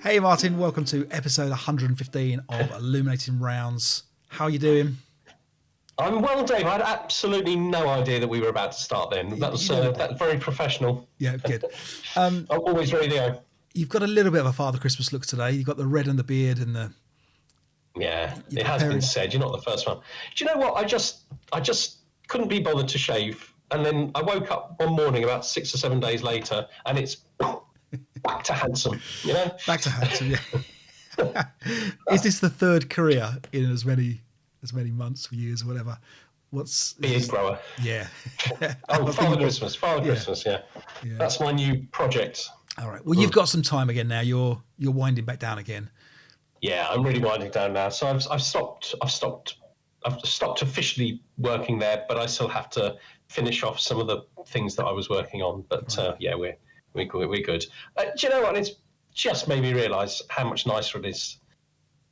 Hey Martin, welcome to episode 115 of Illuminating Rounds. How are you doing? I'm well, Dave. I had absolutely no idea that we were about to start then. That was that's very professional. Yeah, good. I'm always ready to go. You've got a little bit of a Father Christmas look today. You've got the red and the beard and the... Yeah, You're it has been preparing... said. You're not the first one. Do you know what? I just couldn't be bothered to shave. And then I woke up one morning about 6 or 7 days later and it's back to handsome, you know? Back to handsome, yeah. Is this the third career in as many months or years or whatever? What's... Beard grower. Yeah. Oh, Father Christmas, Christmas, yeah. That's my new project. All right. Well, you've got some time again now. You're winding back down again. Yeah, I'm really winding down now. So I've stopped officially working there, but I still have to finish off some of the things that I was working on. But yeah, we're good. Do you know what? It's just made me realise how much nicer it is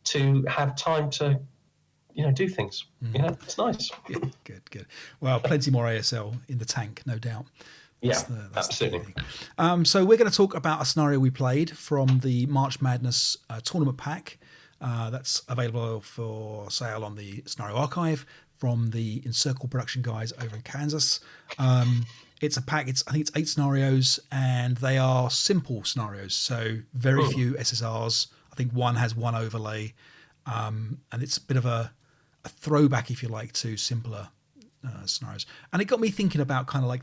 to have time to, do things. You know, it's nice. Yeah, good. Well, plenty more ASL in the tank, no doubt. That's absolutely. So we're going to talk about a scenario we played from the March Madness tournament pack. That's available for sale on the Scenario Archive from the Encircled Production guys over in Kansas. It's a pack. I think it's 8 scenarios, and they are simple scenarios. So very few SSRs. I think one has one overlay, and it's a bit of a throwback, if you like, to simpler scenarios. And it got me thinking about kind of like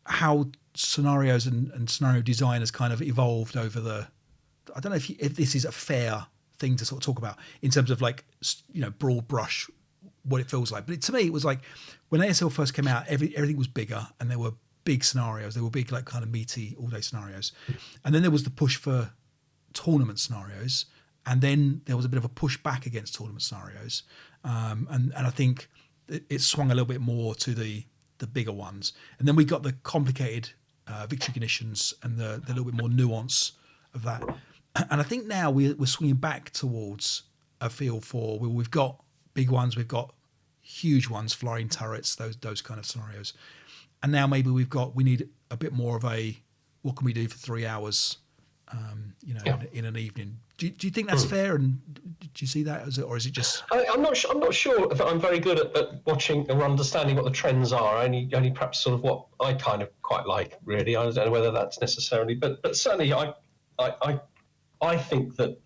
how scenarios and scenario design has kind of evolved over the... I don't know if this is a fair thing to sort of talk about in terms of like, broad brush, what it feels like. But to me, it was like when ASL first came out, everything was bigger and there were big scenarios. There were big, like kind of meaty all day scenarios. And then there was the push for tournament scenarios. And then there was a bit of a push back against tournament scenarios. And I think it swung a little bit more to the bigger ones. And then we got the complicated victory conditions and the little bit more nuance of that. And I think now we're swinging back towards a feel for we've got big ones, we've got huge ones, flying turrets, those kind of scenarios. And now maybe we need a bit more of a, what can we do for 3 hours, in an evening. Do you think that's fair? And do you see that or is it just? I'm not sure that I'm very good at watching or understanding what the trends are. Only perhaps sort of what I kind of quite like. Really, I don't know whether that's necessarily, but certainly I think that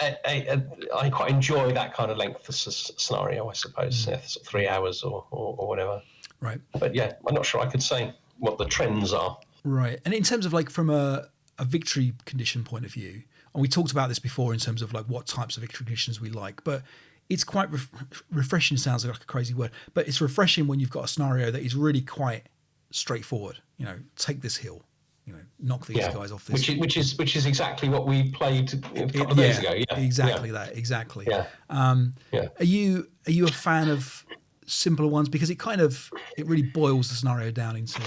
I quite enjoy that kind of length of scenario. I suppose 3 hours or whatever. Right. But yeah, I'm not sure I could say what the trends are. Right. And in terms of like from a victory condition point of view, and we talked about this before in terms of like what types of victory conditions we like, but it's quite refreshing. Sounds like a crazy word, but it's refreshing when you've got a scenario that is really quite straightforward. Take this hill, knock these guys off this. Which is exactly what we played a couple of days ago. Yeah, exactly that. Exactly. Yeah. Are you a fan of simpler ones because it really boils the scenario down into?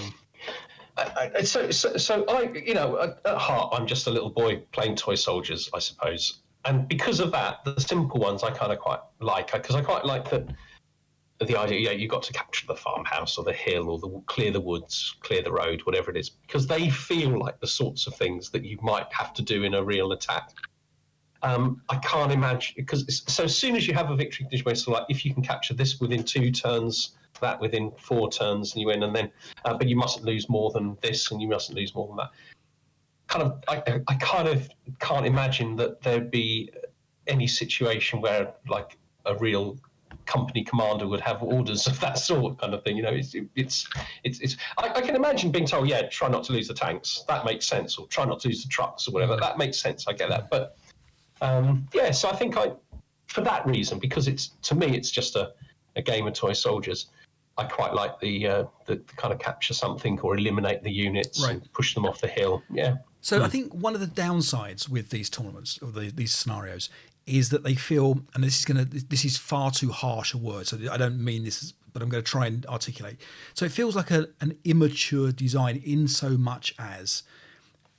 So I, at heart, I'm just a little boy playing toy soldiers, I suppose. And because of that, the simple ones I kind of quite like, because I quite like the idea, you've got to capture the farmhouse or the hill or clear the woods, clear the road, whatever it is, because they feel like the sorts of things that you might have to do in a real attack. I can't imagine, because so as soon as you have a victory condition where it's like, if you can capture this within 2 turns, that within 4 turns, and you win, and then, but you mustn't lose more than this, and you mustn't lose more than that. I kind of can't imagine that there'd be any situation where like a real company commander would have orders of that sort, kind of thing. I can imagine being told, try not to lose the tanks. That makes sense, or try not to lose the trucks or whatever. That makes sense. I get that, but so I think for that reason, because to me it's just a game of toy soldiers. I quite like the kind of capture something or eliminate the units and push them off the hill. Yeah. So I think one of the downsides with these tournaments or these scenarios is that they feel, and this is far too harsh a word, so I don't mean this, but I'm going to try and articulate. So it feels like an immature design in so much as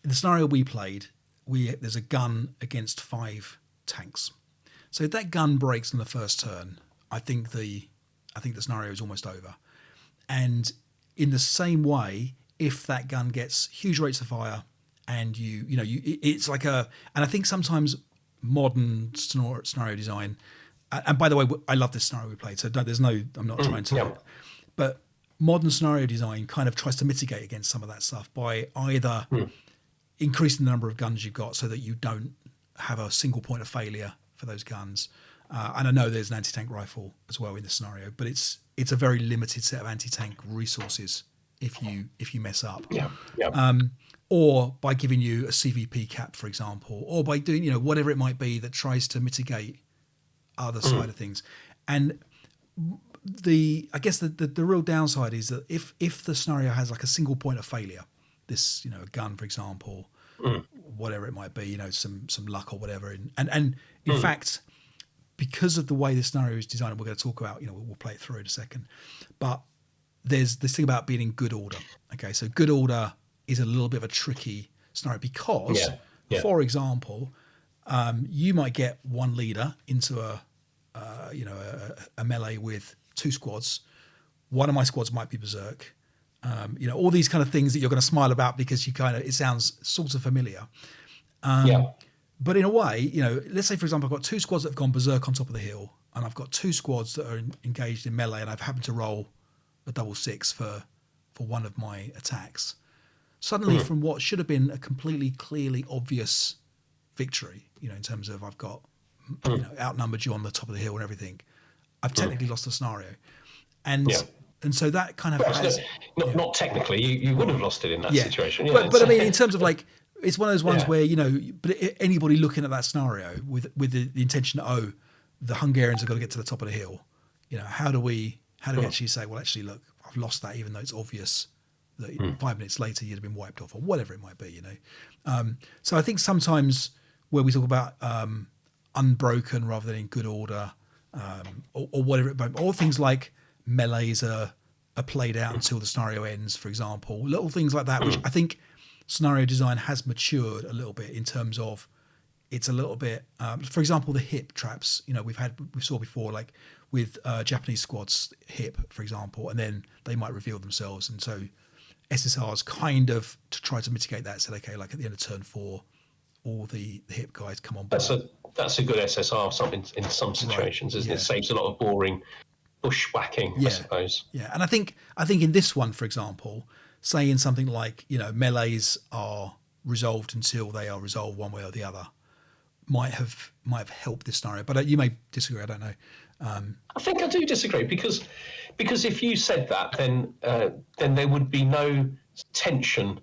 in the scenario we played, there's a gun against 5 tanks. So if that gun breaks on the first turn, I think the scenario is almost over. And in the same way, if that gun gets huge rates of fire and it's like and I think sometimes modern scenario design, and by the way, I love this scenario we played, so I'm not trying to, but modern scenario design kind of tries to mitigate against some of that stuff by either increasing the number of guns you've got so that you don't have a single point of failure for those guns. And I know there's an anti-tank rifle as well in this scenario, but it's a very limited set of anti-tank resources if you mess up. Or by giving you a CVP cap, for example, or by doing whatever it might be that tries to mitigate other side of things. And I guess the real downside is that if the scenario has like a single point of failure, this a gun, for example, whatever it might be, some luck or whatever, and in fact, because of the way this scenario is designed, we're going to talk about, we'll play it through in a second, but there's this thing about being in good order. Okay, so good order is a little bit of a tricky scenario because, for example, you might get one leader into a melee with two squads. One of my squads might be berserk. All these kind of things that you're going to smile about because it sounds sort of familiar. But in a way, let's say, for example, I've got two squads that have gone berserk on top of the hill, and I've got two squads that are engaged in melee, and I've happened to roll a 6 for one of my attacks. Suddenly, from what should have been a completely clearly obvious victory, in terms of I've got outnumbered you on the top of the hill and everything, I've technically lost the scenario, and so that kind of has not technically you would have lost it in that situation. But I mean, in terms of like, it's one of those ones where but anybody looking at that scenario with the intention, the Hungarians have got to get to the top of the hill, how do we actually say, well, actually, look, I've lost that, even though it's obvious that 5 minutes later you'd have been wiped off or whatever it might be, So I think sometimes where we talk about unbroken rather than in good order, or whatever it might be, or things like melees are played out until the scenario ends, for example, little things like that, which I think scenario design has matured a little bit in terms of it's a little bit, for example, the hip traps, we saw before, like with Japanese squads hip, for example, and then they might reveal themselves. And so SSRs kind of to try to mitigate that said, okay, like at the end of turn 4, all the hip guys come on board. That's a good SSR in some situations, isn't it? Saves a lot of boring bushwhacking, I suppose. Yeah, and I think in this one, for example, saying something like, melees are resolved until they are resolved one way or the other might have helped this scenario. But you may disagree, I don't know. I think I do disagree because if you said that, then there would be no tension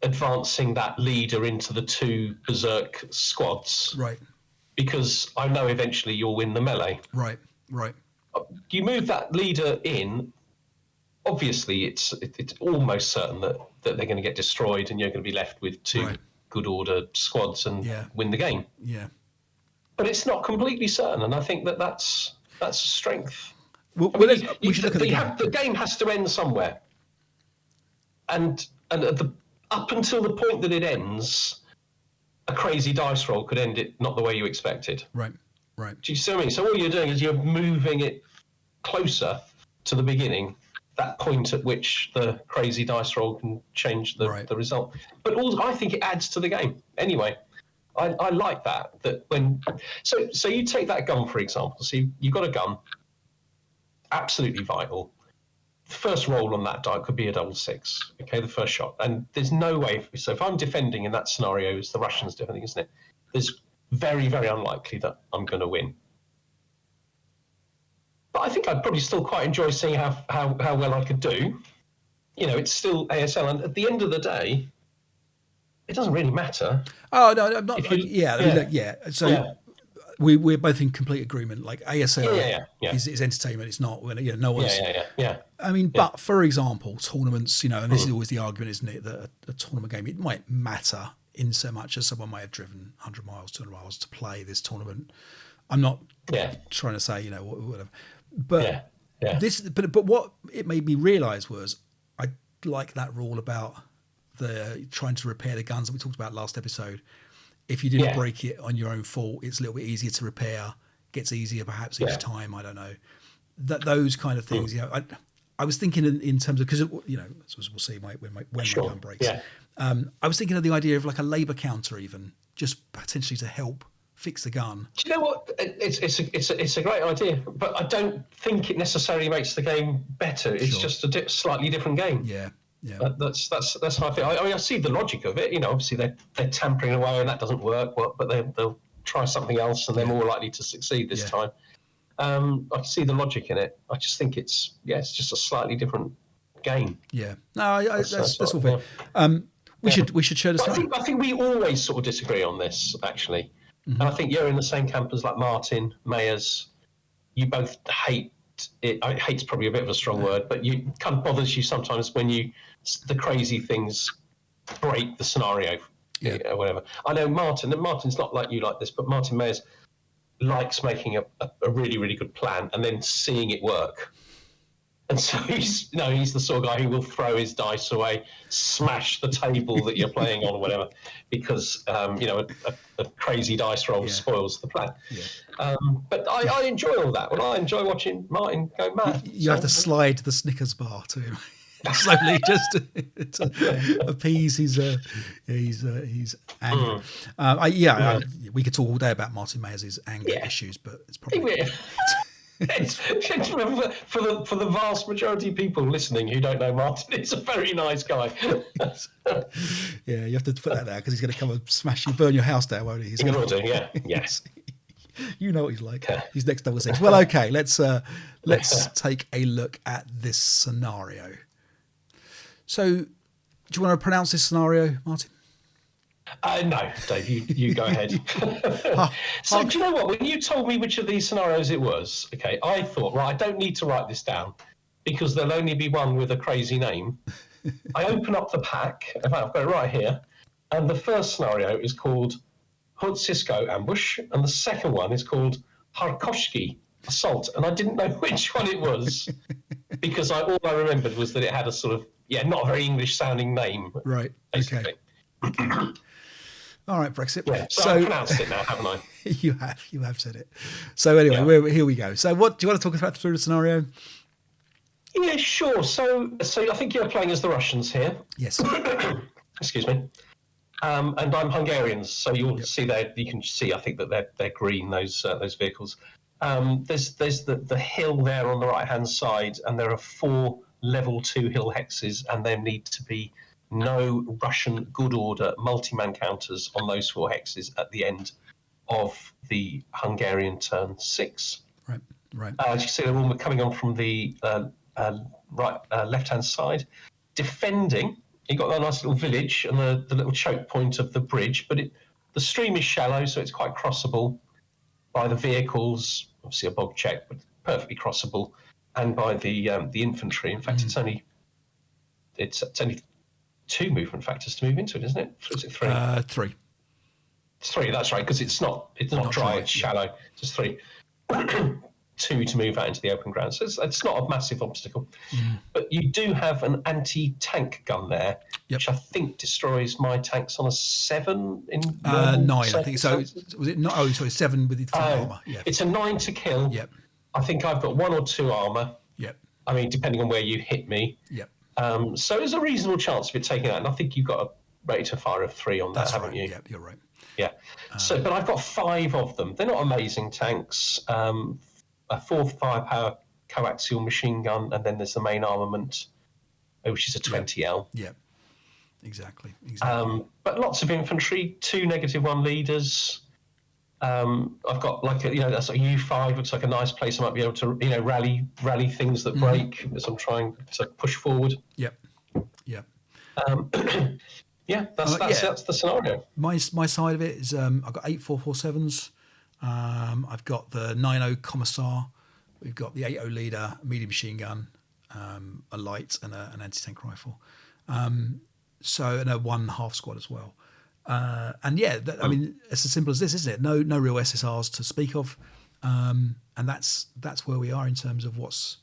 advancing that leader into the two berserk squads, right? Because I know eventually you'll win the melee, right. You move that leader in, obviously it's almost certain that they're going to get destroyed, and you're going to be left with two good order squads and win the game. Yeah. But it's not completely certain, and I think that's a strength. Well, we should look at the game has to end somewhere, and up until the point that it ends, a crazy dice roll could end it not the way you expected. Right. Do you see what I mean? So all you're doing is you're moving it closer to the beginning, that point at which the crazy dice roll can change the result. But I think it adds to the game anyway. I like that when so you take that gun, for example. So you've got a gun, absolutely vital. The first roll on that die could be a 6, okay, the first shot. And there's no way, so if I'm defending in that scenario, it's the Russians defending, isn't it? There's very, very unlikely that I'm going to win. But I think I'd probably still quite enjoy seeing how well I could do. It's still ASL, and at the end of the day, it doesn't really matter. Oh no, I'm not. So we're both in complete agreement. Like ASL is entertainment. It's not. No one's. I mean, but for example, tournaments. And this is always the argument, isn't it? That a tournament game, it might matter in so much as someone may have driven 100 miles, 200 miles to play this tournament. I'm not trying to say whatever, but this. But what it made me realise was I like that rule about the trying to repair the guns that we talked about last episode. If you didn't break it on your own fault, it's a little bit easier to repair. Gets easier perhaps each time. I don't know. Those kind of things. I was thinking in terms of, because as we'll see when my gun breaks. Yeah. I was thinking of the idea of like a labour counter, even just potentially to help fix the gun. Do you know what? It's a great idea, but I don't think it necessarily makes the game better. It's just a slightly different game. Yeah. Yeah. That's how I feel. I mean, I see the logic of it. Obviously they're tampering away and that doesn't work. But they'll try something else and they're more likely to succeed this time. I see the logic in it. I just think it's just a slightly different game. Yeah. No, that's all fair. We should share this. I think we always sort of disagree on this actually, and I think you're in the same camp as like Martin Mayers. You both hate it. Hate's probably a bit of a strong word, but you kind of bothers you sometimes when the crazy things break the scenario, or whatever. I know Martin's not like you like this, but Martin Mayers likes making a really, really good plan and then seeing it work. And so he's the sort of guy who will throw his dice away, smash the table that you're playing on or whatever, because a crazy dice roll spoils the plan. Yeah. But I enjoy all that. Well, I enjoy watching Martin go mad. You have to slide the Snickers bar to him slowly, just to appease his anger. We could talk all day about Martin Mayers' anger issues, but it's probably. For the vast majority of people listening who don't know Martin, it's a very nice guy. Yeah, you have to put that there because he's going to come and smash you, burn your house down, won't he? He will do, yeah. Yes. You know what he's like. He's next double six. Well, okay, let's take a look at this scenario. So, do you want to pronounce this scenario, Martin? No, Dave, you go ahead. So do you know what? When you told me which of these scenarios it was, okay, I thought, right, I don't need to write this down because there'll only be one with a crazy name. I open up the pack. In fact, I've got it right here. And the first scenario is called Harckocsi Ambush, and the second one is called Harckocsi Assault. And I didn't know which one it was because all I remembered was that it had a sort of, not a very English-sounding name. Right, basically. Okay. All right, Brexit. Yeah, so I've pronounced it now, haven't I? You have said it. So anyway, here we go. So what do you want to talk about through the scenario? Yeah, sure. So I think you're playing as the Russians here. Yes. Excuse me. And I'm Hungarians, so you'll see there. You can see, I think that they're green. Those vehicles. There's the hill there on the right hand side, and there are 4 level 2 hill hexes, and there need to be no Russian good order multi-man counters on those 4 hexes at the end of the Hungarian turn 6. Right. As you see, they're all coming on from the left-hand side. Defending, you've got that nice little village and the little choke point of the bridge, but the stream is shallow, so it's quite crossable by the vehicles, obviously a bog check, but perfectly crossable, and by the infantry. In fact, it's only 2 movement factors to move into it, isn't it? Or is it 3? 3. It's 3. That's right, because it's not dry. It's shallow. Just 3. 2 to move out into the open ground. So it's not a massive obstacle. But you do have an anti-tank gun there, which I think destroys my tanks on a 7 in 9. I think so. Was it not? Oh, sorry, 7 with the armor. Yeah. It's a 9 to kill. Yep. I think I've got 1 or 2 armor. Yep. I mean, depending on where you hit me. Yep. So there's a reasonable chance of it taking out, and I think you've got a rate of fire of 3 on that, haven't you? Yeah, you're right. Yeah. But I've got 5 of them. They're not amazing tanks. A 4 firepower coaxial machine gun, and then there's the main armament, which is a 20L. Yeah. Exactly. But lots of infantry, 2 -1 leaders. I've got that's like U5. Looks like a nice place I might be able to rally things that break as I'm trying to push forward. Yep. That's the scenario. My side of it is I've got 8 447s. I've got the 90 Commissar. We've got the 80 leader, medium machine gun, a light, and an anti-tank rifle. And a 1 half squad as well. I mean, it's as simple as this, isn't it? No real SSRs to speak of, and that's where we are in terms of what's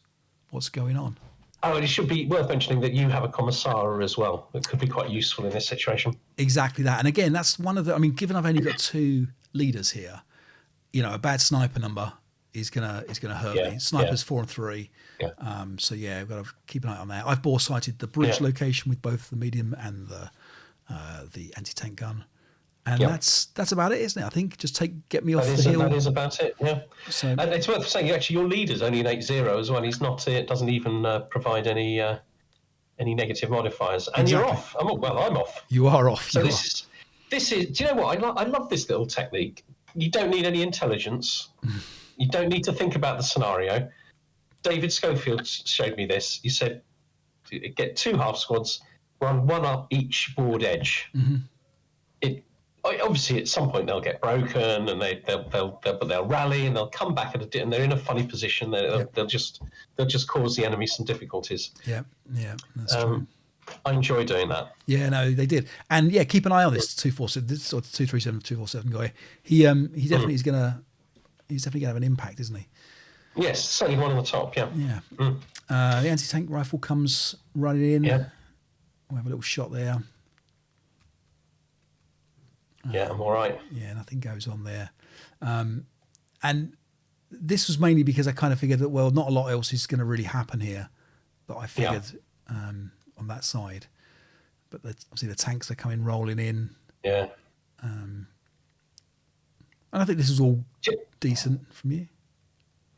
going on. Oh, and it should be worth mentioning that you have a commissar as well. It could be quite useful in this situation. Exactly that, and again, that's one of the. I mean, given I've only got 2 leaders here, a bad sniper number is gonna hurt Yeah, me. Snipers 4 and 3. yeah, So yeah, I've got to keep an eye on that. I've bore sighted the bridge yeah, location with both the medium and the anti-tank gun, and yeah. that's about it, isn't it? I think just get me off the That hill. is about it. Yeah, So and it's worth saying actually your leader's only an 8-0 as well. He's not. It doesn't even provide any negative modifiers, and you're exactly, off. I'm off. you are off. So You are. this is. Do you know what? I love this little technique. You don't need any intelligence. You don't need to think about the scenario. David Schofield showed me this. He said, get 2 half squads, run 1 up each board edge. Mm-hmm. Obviously at some point they'll get broken and they'll rally and they'll come back and they're in a funny position. They'll just cause the enemy some difficulties. Yeah, that's true. I enjoy doing that. Yeah, no, they did, and yeah, keep an eye on this 247, this sort of 237, 247 guy. He definitely he's definitely gonna have an impact, isn't he? Yes, certainly one on the top. Yeah. Yeah. The anti-tank rifle comes running in. Yeah. We'll have a little shot there. Yeah, I'm all right. Yeah, nothing goes on there. And this was mainly because I kind of figured that, well, not a lot else is going to really happen here. But I figured on that side. But obviously the tanks are coming rolling in. Yeah. And I think this is all decent from you.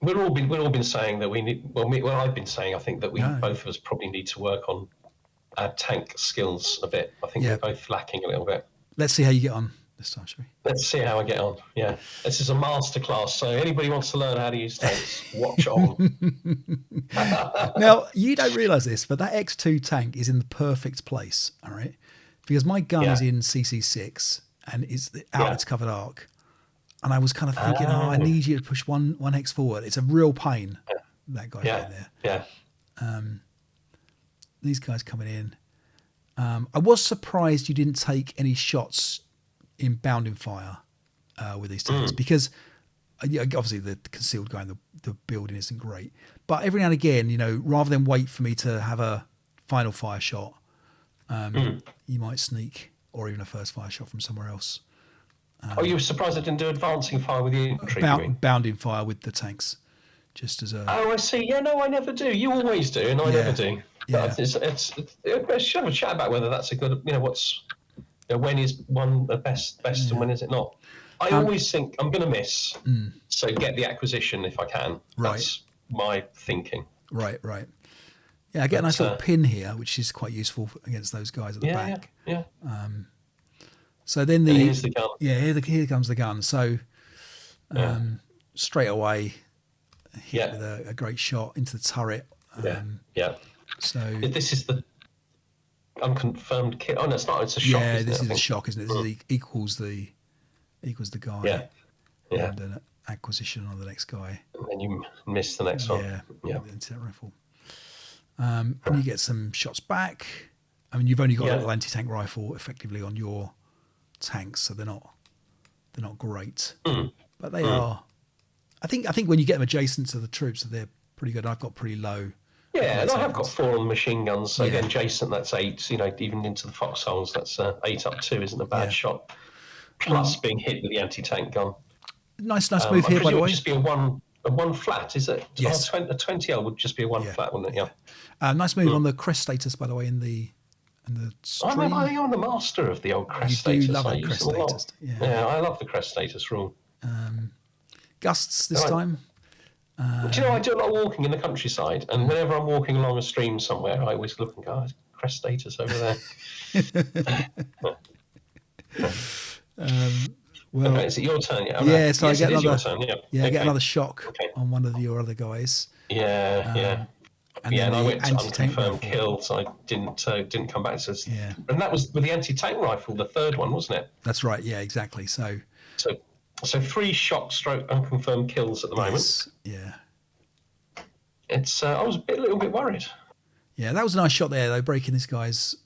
We've all been saying that we need. Well, I've been saying I think that both of us probably need to work on our tank skills a bit. I think we're both lacking a little bit. Let's see how you get on this time, shall we? Let's see how I get on. Yeah, this is a masterclass. So anybody wants to learn how to use tanks, watch on. Now you don't realise this, but that X2 tank is in the perfect place. All right, because my gun is in CC6 and it's out its covered arc. And I was kind of thinking, I need you to push one hex forward. It's a real pain, that guy getting there. Yeah. These guys coming in. I was surprised you didn't take any shots in bounding fire with these tanks because obviously the concealed guy in the building isn't great. But every now and again, rather than wait for me to have a final fire shot, you might sneak or even a first fire shot from somewhere else. You were surprised I didn't do advancing fire with the infantry? Bounding fire with the just as a... Oh, I see. Yeah, no, I never do. You always do, and I never do. Yeah. But I should have a chat about whether that's a good, when is one the best and when is it not? I always think I'm going to miss, so get the acquisition if I can. Right. That's my thinking. Right. Yeah, I get a nice little pin here, which is quite useful against those guys at the back. Yeah. So then here's the gun. Yeah, here comes the gun. So straight away, hit with a great shot into the turret. Yeah. So this is the unconfirmed kill. Oh no, it's not. It's a shock. Yeah, this is a shock, isn't it? This equals the guy. Yeah. And an acquisition on the next guy. And then you miss the next one. Yeah. The rifle. And you get some shots back. I mean, you've only got a little anti-tank rifle effectively on your tanks, so they're not great, but they are. I think when you get them adjacent to the troops, they're pretty good. I've got pretty low. Yeah, and I have got 4 on the machine guns. So again, adjacent, that's 8. Even into the foxholes, that's 8 up 2. Isn't a bad shot. Plus being hit with the anti-tank gun. Nice move here, by the way. It would just be a one flat, is it? Yes. A 20L would just be a one flat, wouldn't it? Yeah. Nice move on the crest status, by the way, in the stream. I'm the master of the old crest status. You do love that crest status. Yeah, I love the crest status rule. Gusts this time. Do you know, I do a lot of walking in the countryside, and whenever I'm walking along a stream somewhere, I always look and go, there's crest status over there. Well, okay, is it your turn? Yeah, so yes, I get another turn. I get another shock on one of your other guys. Yeah. And I went to anti-tank unconfirmed rifle. kill, so I didn't come back. And that was with the anti-tank rifle, the third one, wasn't it? That's right. Yeah, exactly. So 3 shock stroke unconfirmed kills at the moment. Yeah. It's I was a little bit worried. Yeah, that was a nice shot there, though, breaking this guy's.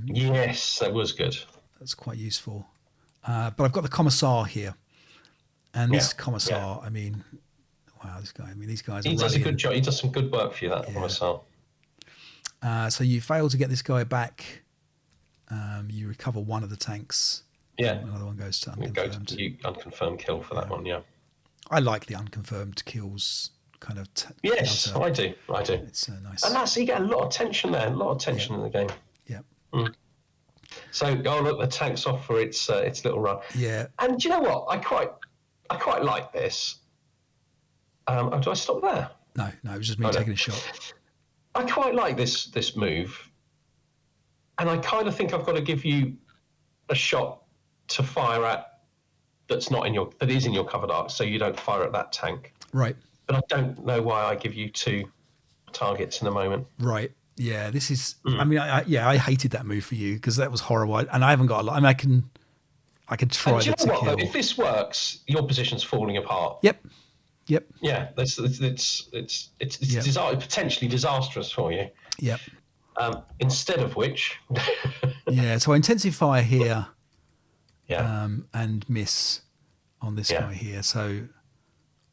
Yes, that was good. That's quite useful. But I've got the commissar here, and this commissar, I mean, wow, this guy. I mean, these guys. He does a good job. He does some good work for you, that commissar. So you fail to get this guy back. You recover one of the tanks. Yeah. Another one goes to unconfirmed. Unconfirmed kill for that one. Yeah. I like the unconfirmed kills kind of. Yes, counter. I do. It's nice. And that's, you get a lot of tension there, a lot of tension in the game. Yeah. So, look, the tank's off for its little run. Yeah. And do you know what? I quite like this. Do I stop there? No, it was just me taking a shot. I quite like this move, and I kind of think I've got to give you a shot to fire at that is in your covered arc, so you don't fire at that tank. Right. But I don't know why I give you 2 targets in a moment. Right. Yeah. This is. I mean, I hated that move for you because that was horrible, and I haven't got a lot. I mean, I can try to kill. Though? If this works, your position's falling apart. Yep. Yeah, it's potentially disastrous for you. Yep. Instead of which, yeah. So I intensify here. Yeah. And miss on this guy here. So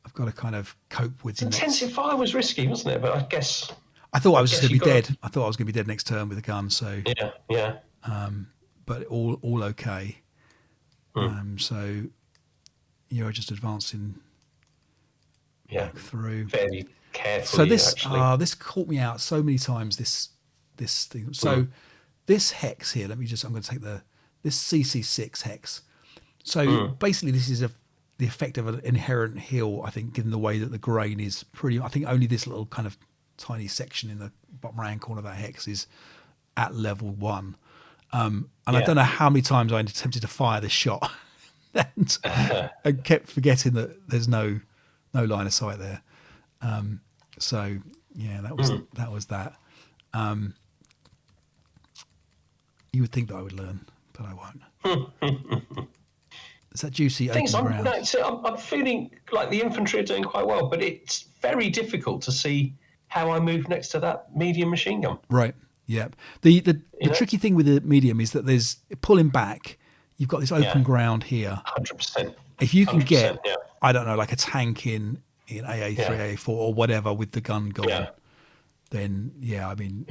I've got to kind of cope with the intensify was risky, wasn't it? But I guess I thought I was just going to be dead. I thought I was going to be dead next turn with a gun. So yeah. But all okay. So you're just advancing back through fairly carefully. So this caught me out so many times. This thing. So this hex here. I'm going to take this CC6 hex. So basically, this is the effect of an inherent hill. I think, given the way that the grain is pretty. I think only this little kind of tiny section in the bottom right hand corner of that hex is at level 1. And I don't know how many times I attempted to fire this shot, and I kept forgetting that there's no line of sight there. So yeah, that was that. You would think that I would learn, but I won't. It's that juicy open ground. I'm feeling like the infantry are doing quite well, but it's very difficult to see how I move next to that medium machine gun. Right. Yeah. The tricky thing with the medium is that there's pulling back. You've got this open ground here. 100%. If you can get, I don't know, like a tank in AA3, AA4 or whatever with the gun gone, then I mean,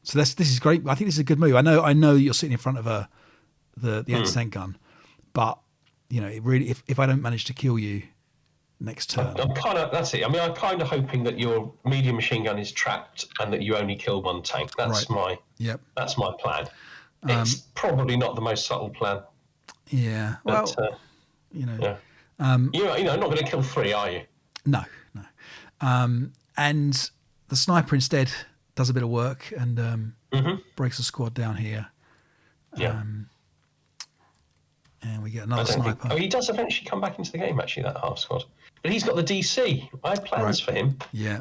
So this is great. I think this is a good move. I know you're sitting in front of the anti-tank gun, but it really, if I don't manage to kill you next turn, that's it. I mean, I'm kind of hoping that your medium machine gun is trapped and that you only kill one tank. That's my plan. It's probably not the most subtle plan. Yeah. But, well, you're not going to kill 3, are you? No. And the sniper instead does a bit of work and breaks the squad down here. And we get another sniper. He does eventually come back into the game, actually, that half squad. But he's got the DC. I had plans for him. Yeah.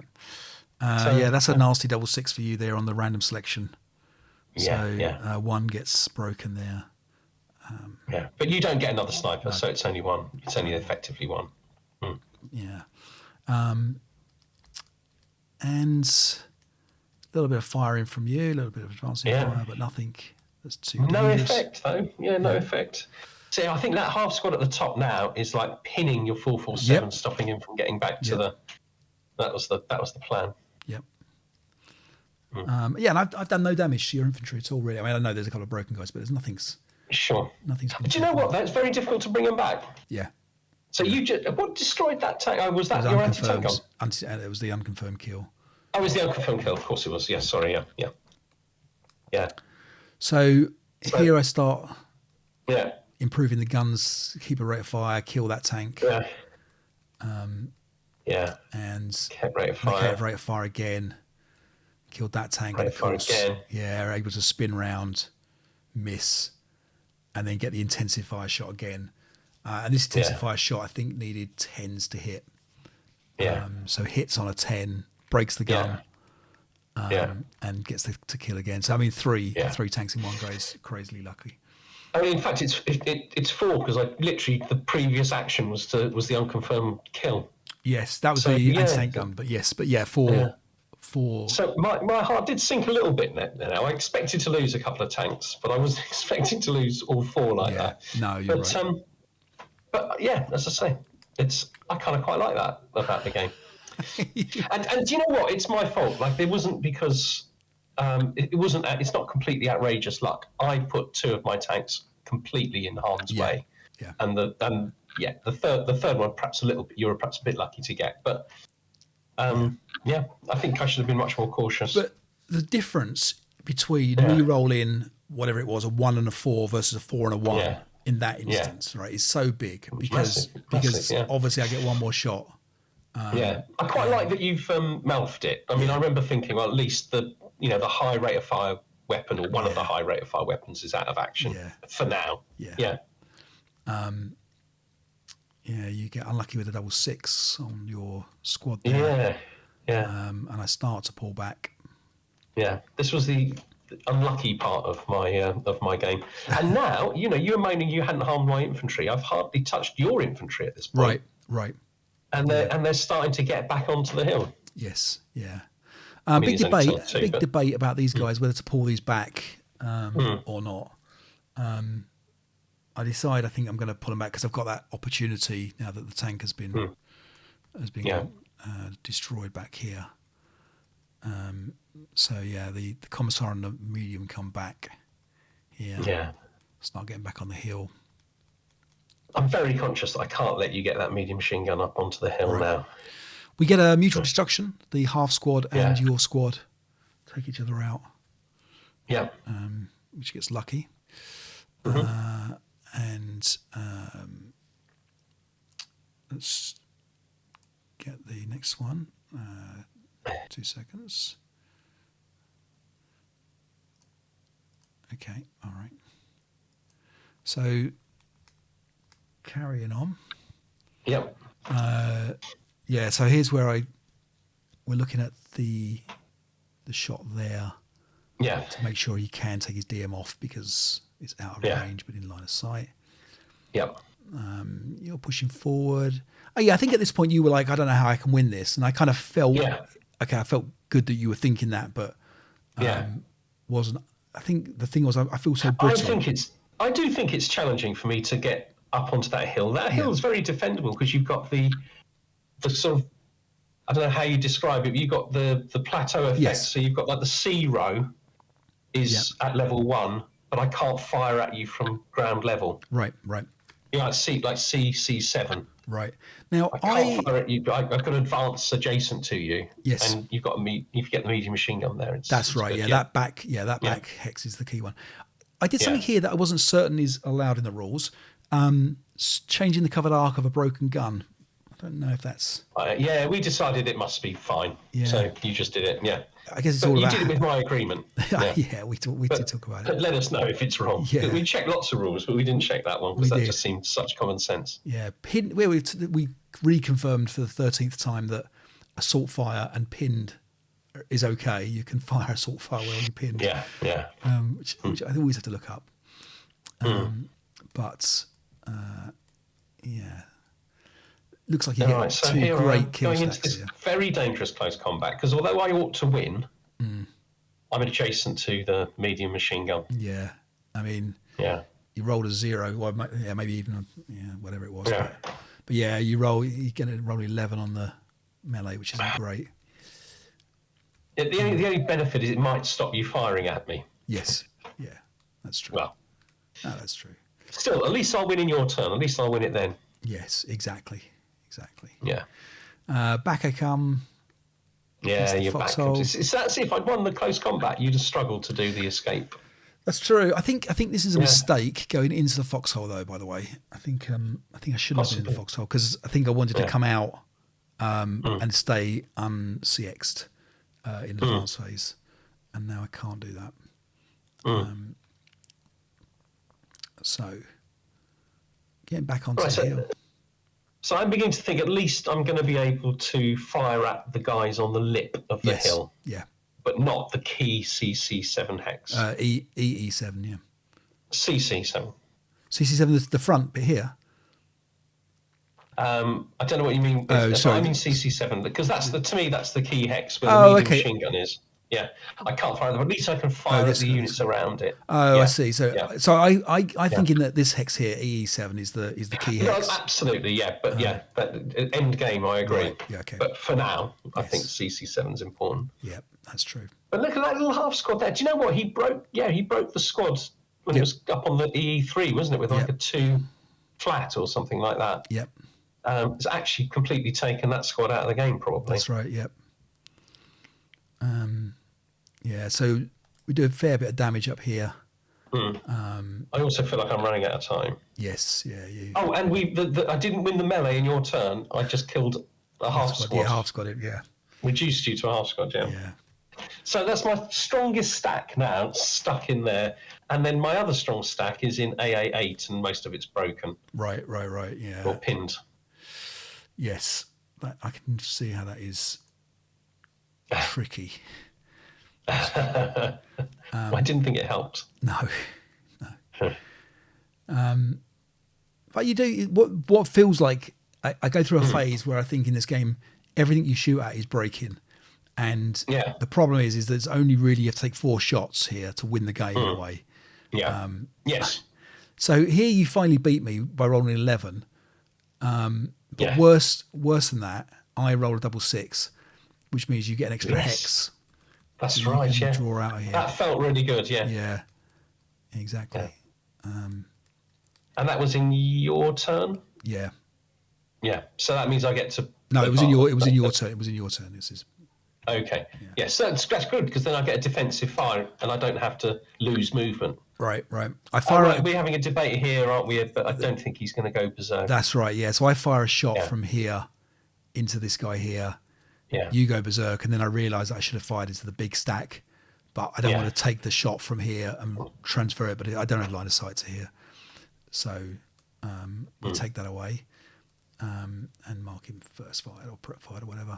That's a nasty double 6 for you there on the random selection. One gets broken there. But you don't get another sniper, so it's only one. It's only effectively one. Yeah. And a little bit of firing from you, a little bit of advancing fire, but nothing that's too dangerous. No effect, though. No effect. See, I think that half squad at the top now is like pinning your 447, stopping him from getting back to the. That was the plan. Yep. And I've done no damage to your infantry at all, really. I mean, I know there's a couple of broken guys, but there's nothing's. Sure. Nothing's. But do you know what? That's very difficult to bring them back. Yeah. So what destroyed that tank? Was that your anti-tank gun? It was the unconfirmed kill. Oh, it was the unconfirmed kill. Of course it was. Yes. Sorry. Yeah. So here I start. Yeah. Improving the guns, keep a rate of fire, kill that tank. And kept rate of fire again. Killed that tank. Rate of fire again. Yeah, able to spin round, miss, and then get the intensifier shot again. And this intensifier shot, I think, needed 10s to hit. So hits on a 10, breaks the gun, and gets to kill again. So I mean, three tanks in one go is crazily lucky. I mean, in fact, it's 4 because literally the previous action was the unconfirmed kill. Yes, that was the anti-tank gun, but 4. So my heart did sink a little bit now. I expected to lose a couple of tanks, but I wasn't expecting to lose all 4 like that. No, you're right. But as I say, I kind of quite like that about the game. and do you know what? It's my fault. Like, it wasn't because it's not completely outrageous luck. I put 2 of my tanks completely in harm's way, and yet. The third one, perhaps you were perhaps a bit lucky to get, but yeah, I think I should have been much more cautious. But the difference between me rolling whatever it was, a 1 and a 4 versus a 4 and a 1 in that instance, right, is so big because obviously I get one more shot. I quite like that you've mouthed it. I mean, I remember thinking, well, at least the high rate of fire weapon, or one of the high rate of fire weapons, is out of action for now. Yeah. You get unlucky with a double 6 on your squad there. And I start to pull back. Yeah, this was the unlucky part of my game. And now, you were moaning you hadn't harmed my infantry. I've hardly touched your infantry at this point. Right. And they're starting to get back onto the hill. Yes, yeah. Big debate about these guys, whether to pull these back or not. I think I'm going to pull them back because I've got that opportunity now that the tank has been destroyed back here. The commissar and the medium come back here. Yeah. Start getting back on the hill. I'm very conscious that I can't let you get that medium machine gun up onto the hill now. We get a mutual destruction. The half squad and your squad take each other out. Yeah. Which gets lucky. Let's get the next one. 2 seconds. Okay, all right. So carrying on. Yep. So here's where we're looking at the shot there. Yeah. To make sure he can take his DM off because it's out of range but in line of sight. Yep. You're pushing forward. I think at this point you were like, I don't know how I can win this, and I kind of felt I felt good that you were thinking that, but wasn't. I think the thing was I feel so brittle. I do think it's challenging for me to get up onto that hill. That hill is very defendable because you've got the sort of, I don't know how you describe it, but you've got the plateau effect. Yes. So you've got like the C row is at level 1, but I can't fire at you from ground level. Right. C7. Right. Now I can't fire at you. I've got to advance adjacent to you. Yes. And you get the medium machine gun there. That's right. Good, that back hex is the key one. I did something here that I wasn't certain is allowed in the rules. Changing the covered arc of a broken gun. I don't know if that's. We decided it must be fine. Yeah. So you just did it. Yeah. I guess it's all about. You did it with my agreement. We did talk about it. Let us know if it's wrong. Yeah. We checked lots of rules, but we didn't check that one because that just seemed such common sense. Yeah. We reconfirmed for the 13th time that assault fire and pinned is okay. You can fire assault fire while you're pinned. Yeah. Which I always have to look up. But looks like you get two great kill going stacks into this here. Very dangerous close combat because although I ought to win, I'm adjacent to the medium machine gun. Yeah, I mean, you rolled a 0, or maybe even whatever it was. Yeah. But you're going to roll 11 on the melee, which isn't great. The only benefit is it might stop you firing at me. Yes, that's true. Well, that's true. Still, at least I'll win in your turn. At least I'll win it then. Yes, exactly. Yeah. Back I come. Yeah, you're back. That's if I'd won the close combat, you'd have struggled to do the escape. That's true. I think this is a mistake going into the foxhole, though. By the way, I think I shouldn't have been in the foxhole because I think I wanted to come out and stay un-CX'd in the advance phase, and now I can't do that. So getting back onto the hill. So I'm beginning to think at least I'm going to be able to fire at the guys on the lip of the hill. Yeah. But not the key CC7 hex. EE7, yeah. CC7. CC7 is the front bit here. I don't know what you mean. Sorry. I mean CC7 because to me that's the key hex where the medium machine gun is. Yeah, I can't fire them. At least I can fire at the units around it. I see. So I thinking that this hex here, EE7, is the key hex. No, absolutely, but end game, I agree. Right. Yeah, okay. But for now, I think CC7 is important. Yeah, that's true. But look at that little half squad there. Do you know what he broke? Yeah, he broke the squad when it was up on the EE3, wasn't it? With like a 2. flat or something like that. Yep. It's actually completely taken that squad out of the game, probably. That's right. Yep. Yeah. So we do a fair bit of damage up here. I also feel like I'm running out of time. Yes. Yeah. You. Oh, and I didn't win the melee in your turn. I just killed a half squad. Yeah, half squad. Yeah. Reduced you to a half squad. Yeah. Yeah. So that's my strongest stack now, stuck in there. And then my other strong stack is in AA8, and most of it's broken. Right. Yeah. Or pinned. Yes. I can see how that is tricky. I didn't think it helped. No. But you do what feels like I go through a phase where I think in this game everything you shoot at is breaking, and the problem is that it's only really you have to take 4 shots here to win the game in a way. Yeah. Yes. So here you finally beat me by rolling 11. But worse than that, I roll a double 6, which means you get an extra hex. That's so right. Yeah. Draw out of here. That felt really good. Yeah. Yeah. Exactly. Yeah. And that was in your turn. Yeah. Yeah. So that means I get to. No, it was in your turn. It was in your turn. This is. Okay. Yeah. So that's good because then I get a defensive fire and I don't have to lose movement. Right. I fire. We're having a debate here, aren't we? But I don't think he's going to go berserk. That's right. Yeah. So I fire a shot from here into this guy here. Yeah. You go berserk, and then I realise I should have fired into the big stack, but I don't want to take the shot from here and transfer it. But I don't have line of sight to here, so we'll take that away and mark him first fired or prep fired or whatever.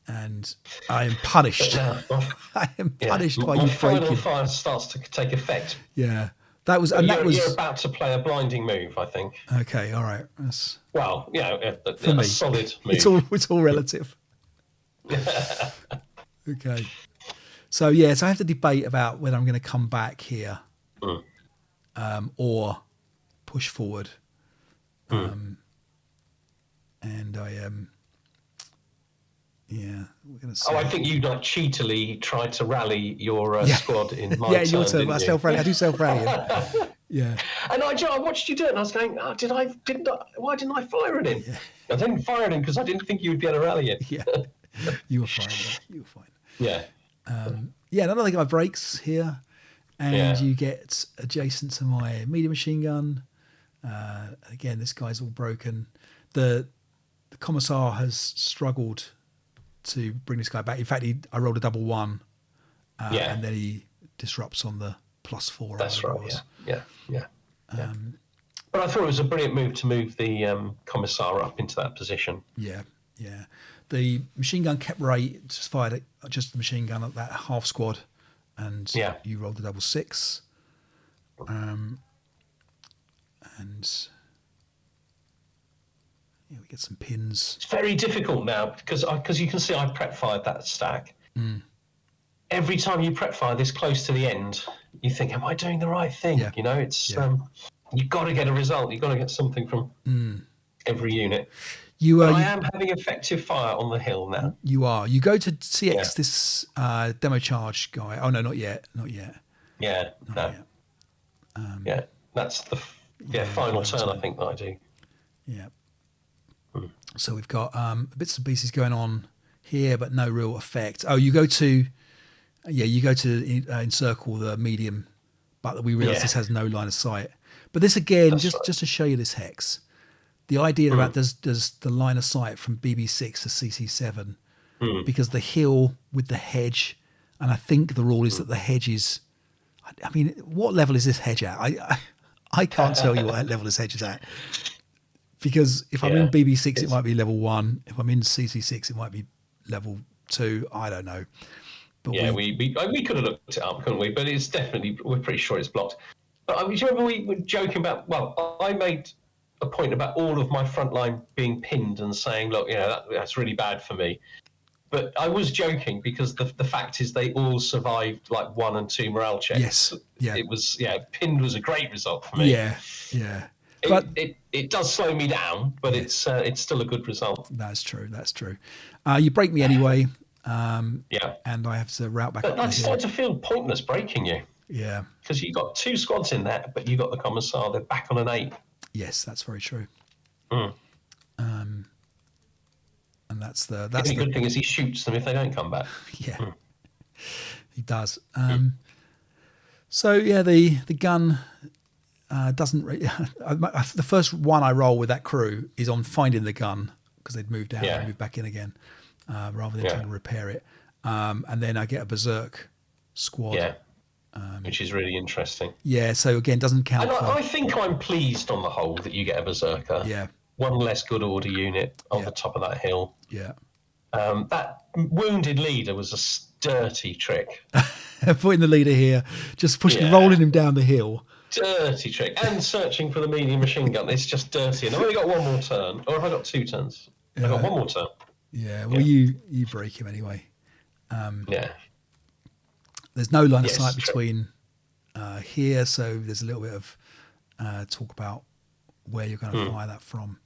And I am punished. I am punished by you breaking. Final fire starts to take effect. Yeah. That was, and you're about to play a blinding move, I think. Okay, all right. That's, well, a solid move. It's all relative. Okay. So so I have to debate about whether I'm going to come back here, or push forward. And I we're going to see. I think you cheatily tried to rally your squad in my turn. Your turn. I self-rally. I do self-rally. Yeah. And I watched you do it, and I was going, why didn't I fire at him? Yeah. I didn't fire at him because I didn't think you would be able to rally it. Yeah. You were fine. You were fine. Yeah. Another thing, I breaks here, and you get adjacent to my medium machine gun. Again, this guy's all broken. The commissar has struggled to bring this guy back. In fact, I rolled a double 1, and then he disrupts on the +4. That's right. Yeah. But I thought it was a brilliant move to move the commissar up into that position. Yeah. The machine gun kept rate, just fired at just the machine gun at that half squad, and you rolled a double 6. And we get some pins. It's very difficult now because you can see I prep fired that stack. Every time you prep fire this close to the end, you think, "Am I doing the right thing?" Yeah. It's you've got to get a result. You've got to get something from every unit. I am having effective fire on the hill now. You are. You go to CX this demo charge guy. Oh no, not yet. Yeah, no. Yet. That's the final turn. I think that I do. Yeah. So we've got bits and pieces going on here, but no real effect. Oh, you go to encircle the medium, but we realise this has no line of sight. But this again, just to show you this hex, the idea about does the line of sight from BB6 to CC7, because the hill with the hedge, and I think the rule is that the hedge is, I mean, what level is this hedge at? I can't tell you what level this hedge is at. Because if I'm in BB6, it might be level 1. If I'm in CC6, it might be level 2. I don't know. But we could have looked it up, couldn't we? But it's definitely, we're pretty sure it's blocked. But do you remember we were joking about, I made a point about all of my front line being pinned and saying, look, that's really bad for me. But I was joking because the fact is they all survived like 1 and 2 morale checks. Yes. Yeah. It was, pinned was a great result for me. Yeah. But it does slow me down, but it's still a good result. That's true. You break me anyway. And I have to route back up. I started to feel pointless breaking you. Yeah. Because you got 2 squads in there, but you got the commissar. They're back on an 8. Yes, that's very true. Mm. And that's The only good thing is he shoots them if they don't come back. Yeah, he does. So yeah, the gun doesn't. The first one I roll with that crew is on finding the gun because they'd moved out and moved back in again, rather than trying to repair it. And then I get a berserk squad. Yeah, which is really interesting. Yeah, so again, doesn't count. And for, I think I'm pleased on the whole that you get a berserker. Yeah. One less good order unit on the top of that hill. Yeah. That wounded leader was a dirty trick. Putting the leader here, just pushing, rolling him down the hill. Dirty trick. And searching for the medium machine gun. It's just dirty. And I've only got one more turn. Or have I got 2 turns? I've got one more turn. Yeah, well, you break him anyway. Yeah. There's no line of sight between here, so there's a little bit of talk about where you're going to fire that from.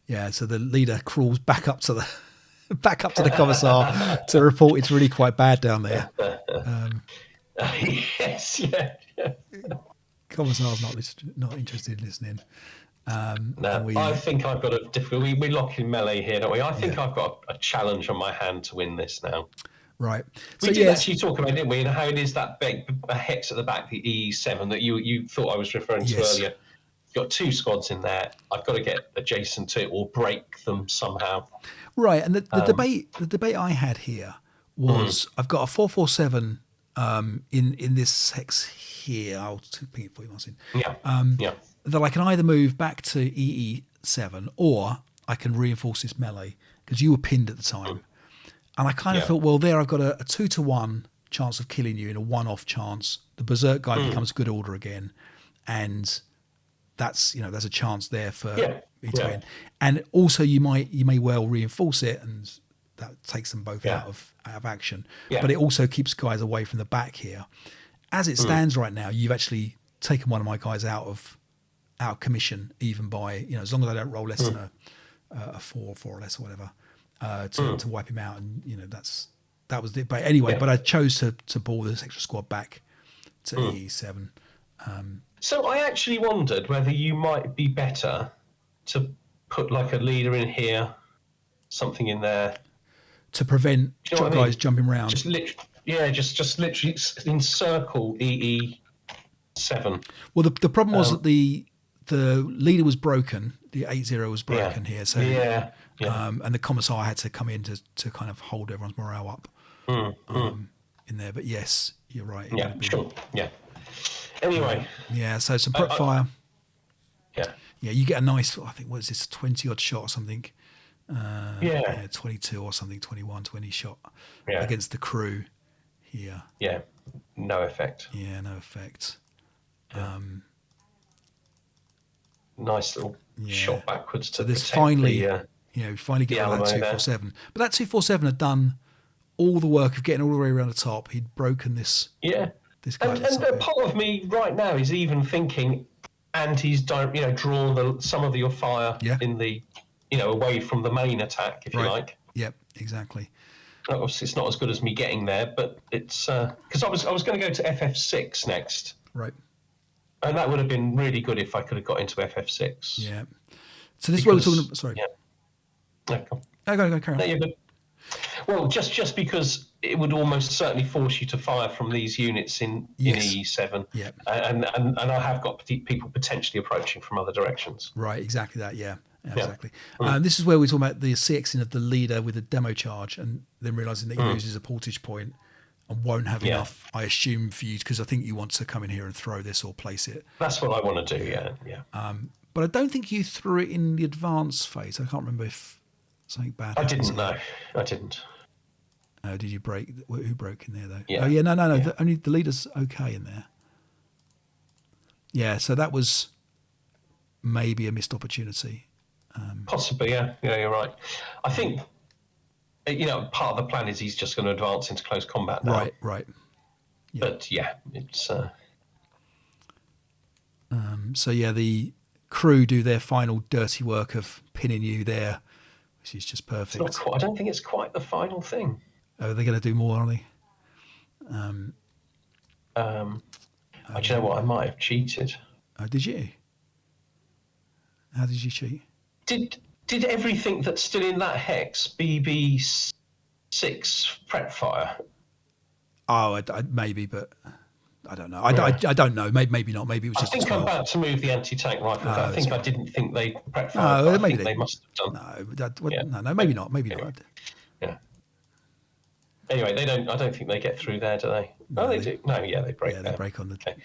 Yeah, so the leader crawls back up to the commissar to report it's really quite bad down there. Yes, yeah. Commissar's not interested in listening. No, I think I've got a difficulty. We lock in melee here, don't we? I think I've got a challenge on my hand to win this now. Right. We did actually talk about, didn't we, and how it is that big hex at the back, the E7 that you thought I was referring to earlier. You've got 2 squads in there. I've got to get adjacent to it or break them somehow. Right, and the debate I had here was I've got a 447 in this hex here. I'll ping it for you, Martin. Yeah. That I can either move back to EE7 or I can reinforce this melee because you were pinned at the time. And I kind of thought, well, there I've got a 2-to-1 chance of killing you in a one-off chance. The berserk guy becomes good order again, and that's there's a chance there for me to win. And also you may well reinforce it, and that takes them both out of action. But it also keeps guys away from the back here. As it stands right now, you've actually taken one of my guys out of commission, even by as long as I don't roll less than a 4 or less or whatever. To wipe him out, and that was it. But anyway, but I chose to ball this extra squad back to E7. So I actually wondered whether you might be better to put like a leader in here, something in there to prevent guys jumping around. Just literally encircle EE7. Well, the problem was that the leader was broken. The 8-0 was broken here. So and the commissar had to come in to kind of hold everyone's morale up in there. But yes, you're right. Sure. Yeah. Anyway. So some prep fire. Yeah. Yeah, you get a nice, I think, what is this, 20-odd shot or something? 22 or something, 21, 20 shot against the crew here. Yeah, no effect. Yeah, no effect. Nice little shot backwards to this protect finally, finally get that 247. But that 247 had done all the work of getting all the way around the top. He'd broken this. Yeah. This guy. And a part of me right now is even thinking, and he's drawn some of your fire in the, away from the main attack, if you like. Yep, exactly. Obviously, it's not as good as me getting there, but it's because I was going to go to FF6 next. Right. And that would have been really good if I could have got into FF6. Yeah. So this is what we're talking about. Sorry. Yeah. Go, carry on. No, you're good. Well, just because it would almost certainly force you to fire from these units in E7. Yeah. And I have got people potentially approaching from other directions. Right, exactly that, yeah. Exactly. This is where we're talking about the CXing of the leader with a demo charge and then realising that he loses a portage point and won't have enough, I assume, for you, because I think you want to come in here and throw this or place it. That's what I want to do, yeah. But I don't think you threw it in the advance phase. I can't remember if something bad happened. I didn't. Did you break? Who broke in there, though? Yeah. Oh, yeah, no. Yeah. Only the leader's okay in there. Yeah, so that was maybe a missed opportunity. Possibly, yeah, you're right. I think, part of the plan is he's just going to advance into close combat now. Right. Yeah. But it's. So the crew do their final dirty work of pinning you there, which is just perfect. I don't think it's quite the final thing. Oh, they're going to do more, are they? Do you know what? I might have cheated. Did you? How did you cheat? Did everything that's still in that hex BB6 prep fire? Oh, maybe, but I don't know. I don't know. Maybe not. Maybe it was I just think a 12. I'm about to move the anti-tank rifle. I think I didn't think they prep No, fire, but I maybe think they must have done. No, maybe not. Maybe anyway. not. Yeah. Anyway, they don't. I don't think they get through there, do they? No, they do. No, yeah, they break. Yeah, they break on the. Okay.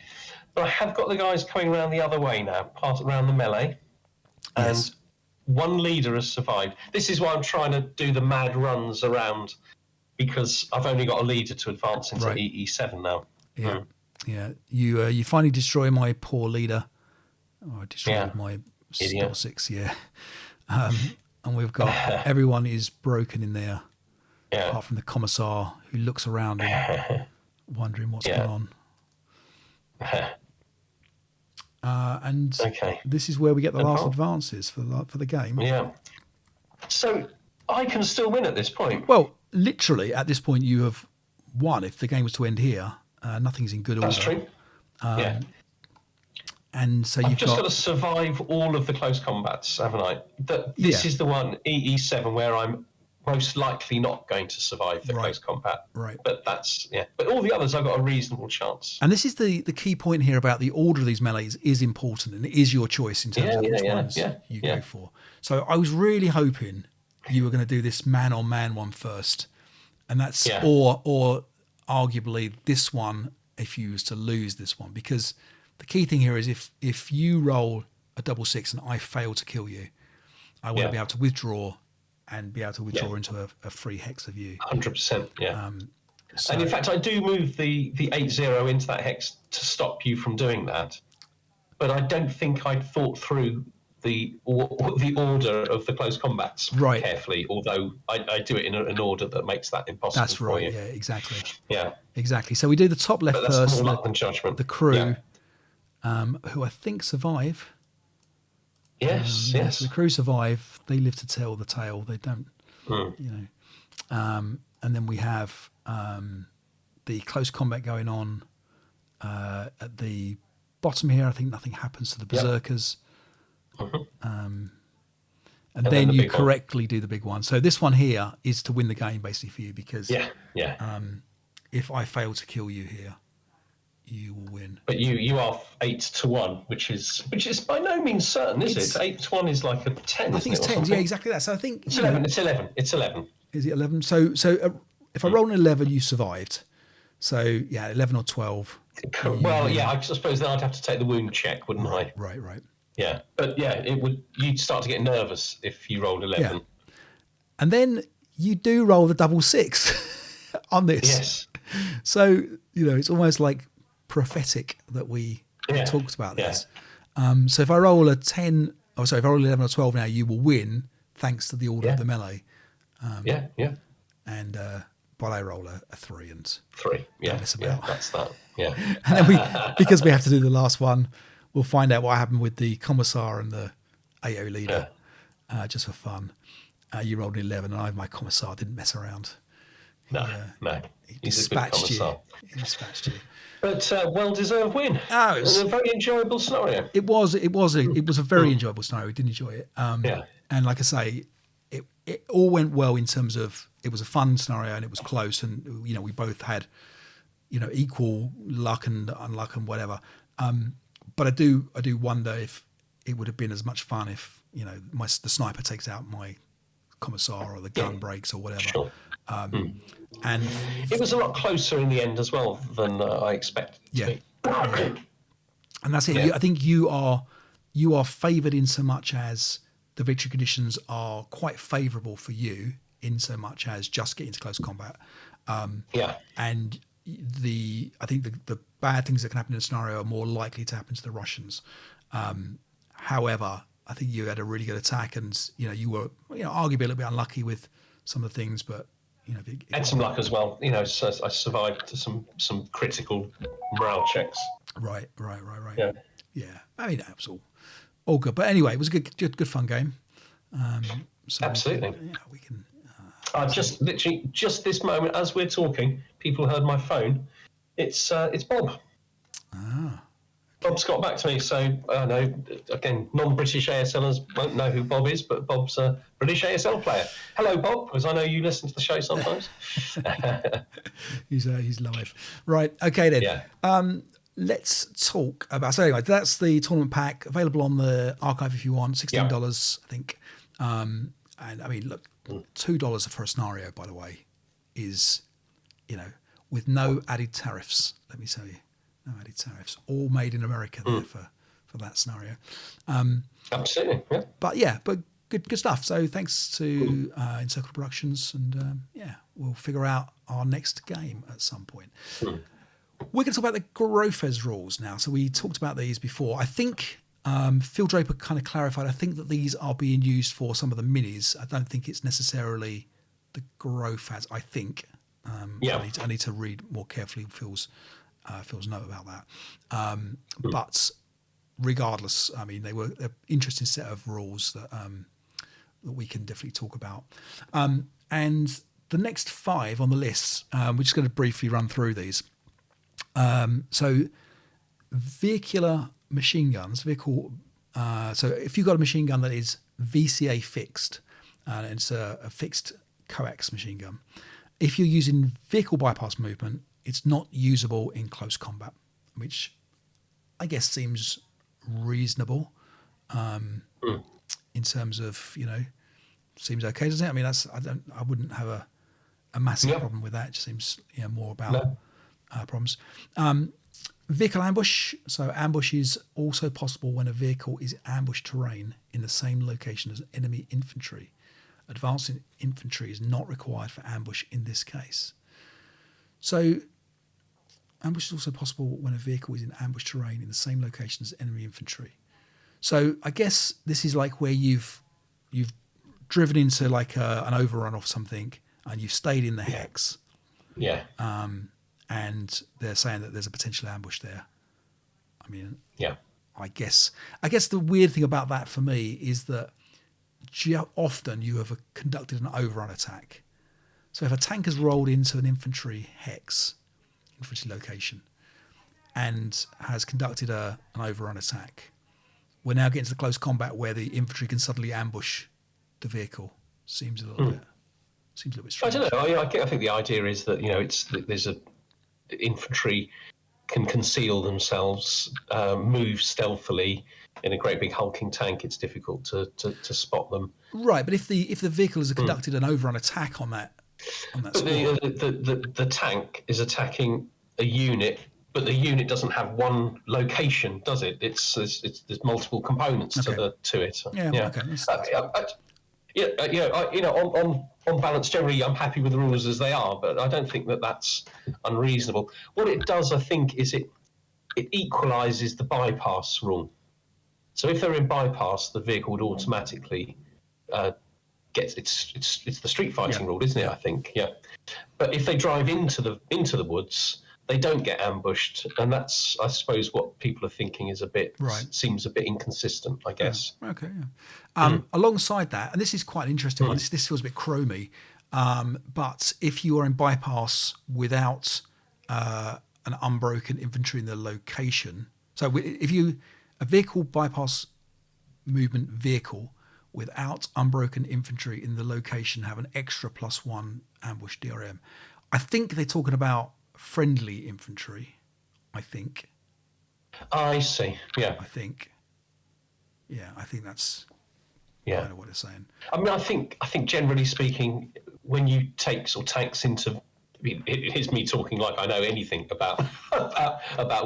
But I have got the guys coming around the other way now, around the melee, and one leader has survived. This is why I'm trying to do the mad runs around, because I've only got a leader to advance into EE7 now. Yeah, yeah. You finally destroy my poor leader. Oh, I destroyed my 6. Yeah, and we've got everyone is broken in there, apart from the commissar who looks around him, wondering what's going on. And this is where we get the last advances for the game. Yeah. So I can still win at this point. Well, literally at this point you have won. If the game was to end here, nothing's in good order. That's true. Yeah. And so I've just got to survive all of the close combats, haven't I? This is the one, EE7, where I'm most likely not going to survive the close combat. Right. But but all the others I've got a reasonable chance. And this is the key point here about the order of these melees is important, and it is your choice in terms of which ones you go for. So I was really hoping you were going to do this man-on-man one first, and that's or arguably this one if you was to lose this one, because the key thing here is if you roll a 6 and I fail to kill you, I want to be able to withdraw and be able to withdraw into a free hex of you. 100%, yeah. And in fact, I do move the 8-0 into that hex to stop you from doing that. But I don't think I'd thought through the order of the close combats carefully, although I do it in an order that makes that impossible. That's right, for you. yeah, exactly. Yeah. Exactly. So we do the top left first. More luck than judgment. The crew, who I think survive. Yes, yes. So the crew survive. They live to tell the tale. They don't, and then we have the close combat going on at the bottom here. I think nothing happens to the berserkers. And then you correctly do the big one. So this one here is to win the game basically for you, because if I fail to kill you here, you will win. But you are 8-1, which is by no means certain, is it? 8-1 is like a 10. I think it's 10. Yeah, exactly that. So I think it's 11. It's 11. It's 11. Is it 11? So if I roll an 11, you survived. So 11 or 12. Well, I suppose then I'd have to take the wound check, wouldn't I? Right. Yeah, but it would. You'd start to get nervous if you rolled 11. Yeah. And then you do roll the 6 on this. Yes. So it's almost like prophetic that we talked about this. So if I roll a 10, if I roll 11 or 12 now, you will win thanks to the order of the melee. And but I roll a 3 and 3. Yeah, that's that. Yeah. And then because we have to do the last one, we'll find out what happened with the commissar and the AO leader, just for fun. You rolled an 11, and my commissar didn't mess around. No. He dispatched you. But well-deserved win. Oh, it was a very enjoyable scenario. It was a very enjoyable scenario. We did enjoy it. And like I say, it all went well in terms of it was a fun scenario and it was close, and we both had equal luck and unluck and whatever. But I do wonder if it would have been as much fun if the sniper takes out my commissar or the gun breaks or whatever. Sure. And it was a lot closer in the end as well than I expected it to be. And that's it. I think you are favoured in so much as the victory conditions are quite favourable for you in so much as just getting to close combat. And I think the bad things that can happen in a scenario are more likely to happen to the Russians. However, I think you had a really good attack, and you were arguably a little bit unlucky with some of the things, but had some luck as well. So I survived to some critical morale checks. Right. Yeah. I mean, that was all good. But anyway, it was a good fun game. Absolutely. We can. Just literally, just this moment as we're talking, people heard my phone. It's Bob. Bob's got back to me, so I know, again, non-British ASLers won't know who Bob is, but Bob's a British ASL player. Hello, Bob, because I know you listen to the show sometimes. He's live. Right, okay then. Yeah. Let's talk about, so anyway, that's the tournament pack available on the archive if you want, $16, I think. And I mean, look, $2 for a scenario, by the way, is, with no added tariffs, let me tell you. No added tariffs, all made in America there for that scenario. Absolutely, yeah. But good stuff. So thanks to Encircled Productions, and we'll figure out our next game at some point. We're going to talk about the Grofaz rules now. So we talked about these before. I think Phil Draper kind of clarified. I think that these are being used for some of the minis. I don't think it's necessarily the Grofaz. I think. I need to read more carefully Phil's note about that. But regardless, I mean, they're an interesting set of rules that we can definitely talk about. And the next 5 on the list, we're just going to briefly run through these. So vehicular machine guns, so if you've got a machine gun that is VCA fixed, and it's a fixed coax machine gun, if you're using vehicle bypass movement, it's not usable in close combat, which I guess seems reasonable in terms of, seems okay, doesn't it? I mean, I wouldn't have a massive problem with that. It just seems more about problems. Vehicle ambush. So ambush is also possible when a vehicle is ambush terrain in the same location as enemy infantry. Advancing infantry is not required for ambush in this case. So ambush is also possible when a vehicle is in ambush terrain in the same location as enemy infantry. So I guess this is like where you've driven into like an overrun of something, and you've stayed in the hex. Yeah. And they're saying that there's a potential ambush there. I mean, I guess the weird thing about that for me is that often you have conducted an overrun attack. So if a tank has rolled into an infantry location, and has conducted an overrun attack, we're now getting to the close combat where the infantry can suddenly ambush the vehicle. Seems a little bit strange. I don't know. I think the idea is that infantry can conceal themselves, move stealthily. In a great big hulking tank, it's difficult to spot them. Right, but if the vehicle has conducted an overrun attack on that But squad, the tank is attacking a unit, but the unit doesn't have one location, does it? There's multiple components to it. On balance, generally, I'm happy with the rules as they are, but I don't think that that's unreasonable. What it does, I think, is it equalises the bypass rule. So if they're in bypass, the vehicle would automatically get it's the street fighting rule, isn't it? I think, But if they drive into the woods, they don't get ambushed, and that's, I suppose, what people are thinking is seems a bit inconsistent, I guess. Alongside that, and this is quite an interesting one. This feels a bit chromy, but if you are in bypass without an unbroken infantry in the location, so if a vehicle bypass movement vehicle without unbroken infantry in the location have an extra +1 ambush DRM. I think they're talking about friendly infantry. I think. I see. Yeah. I think that's kind of what they're saying. I mean, I think generally speaking, when you take sort of tanks into, it is me talking like I know anything about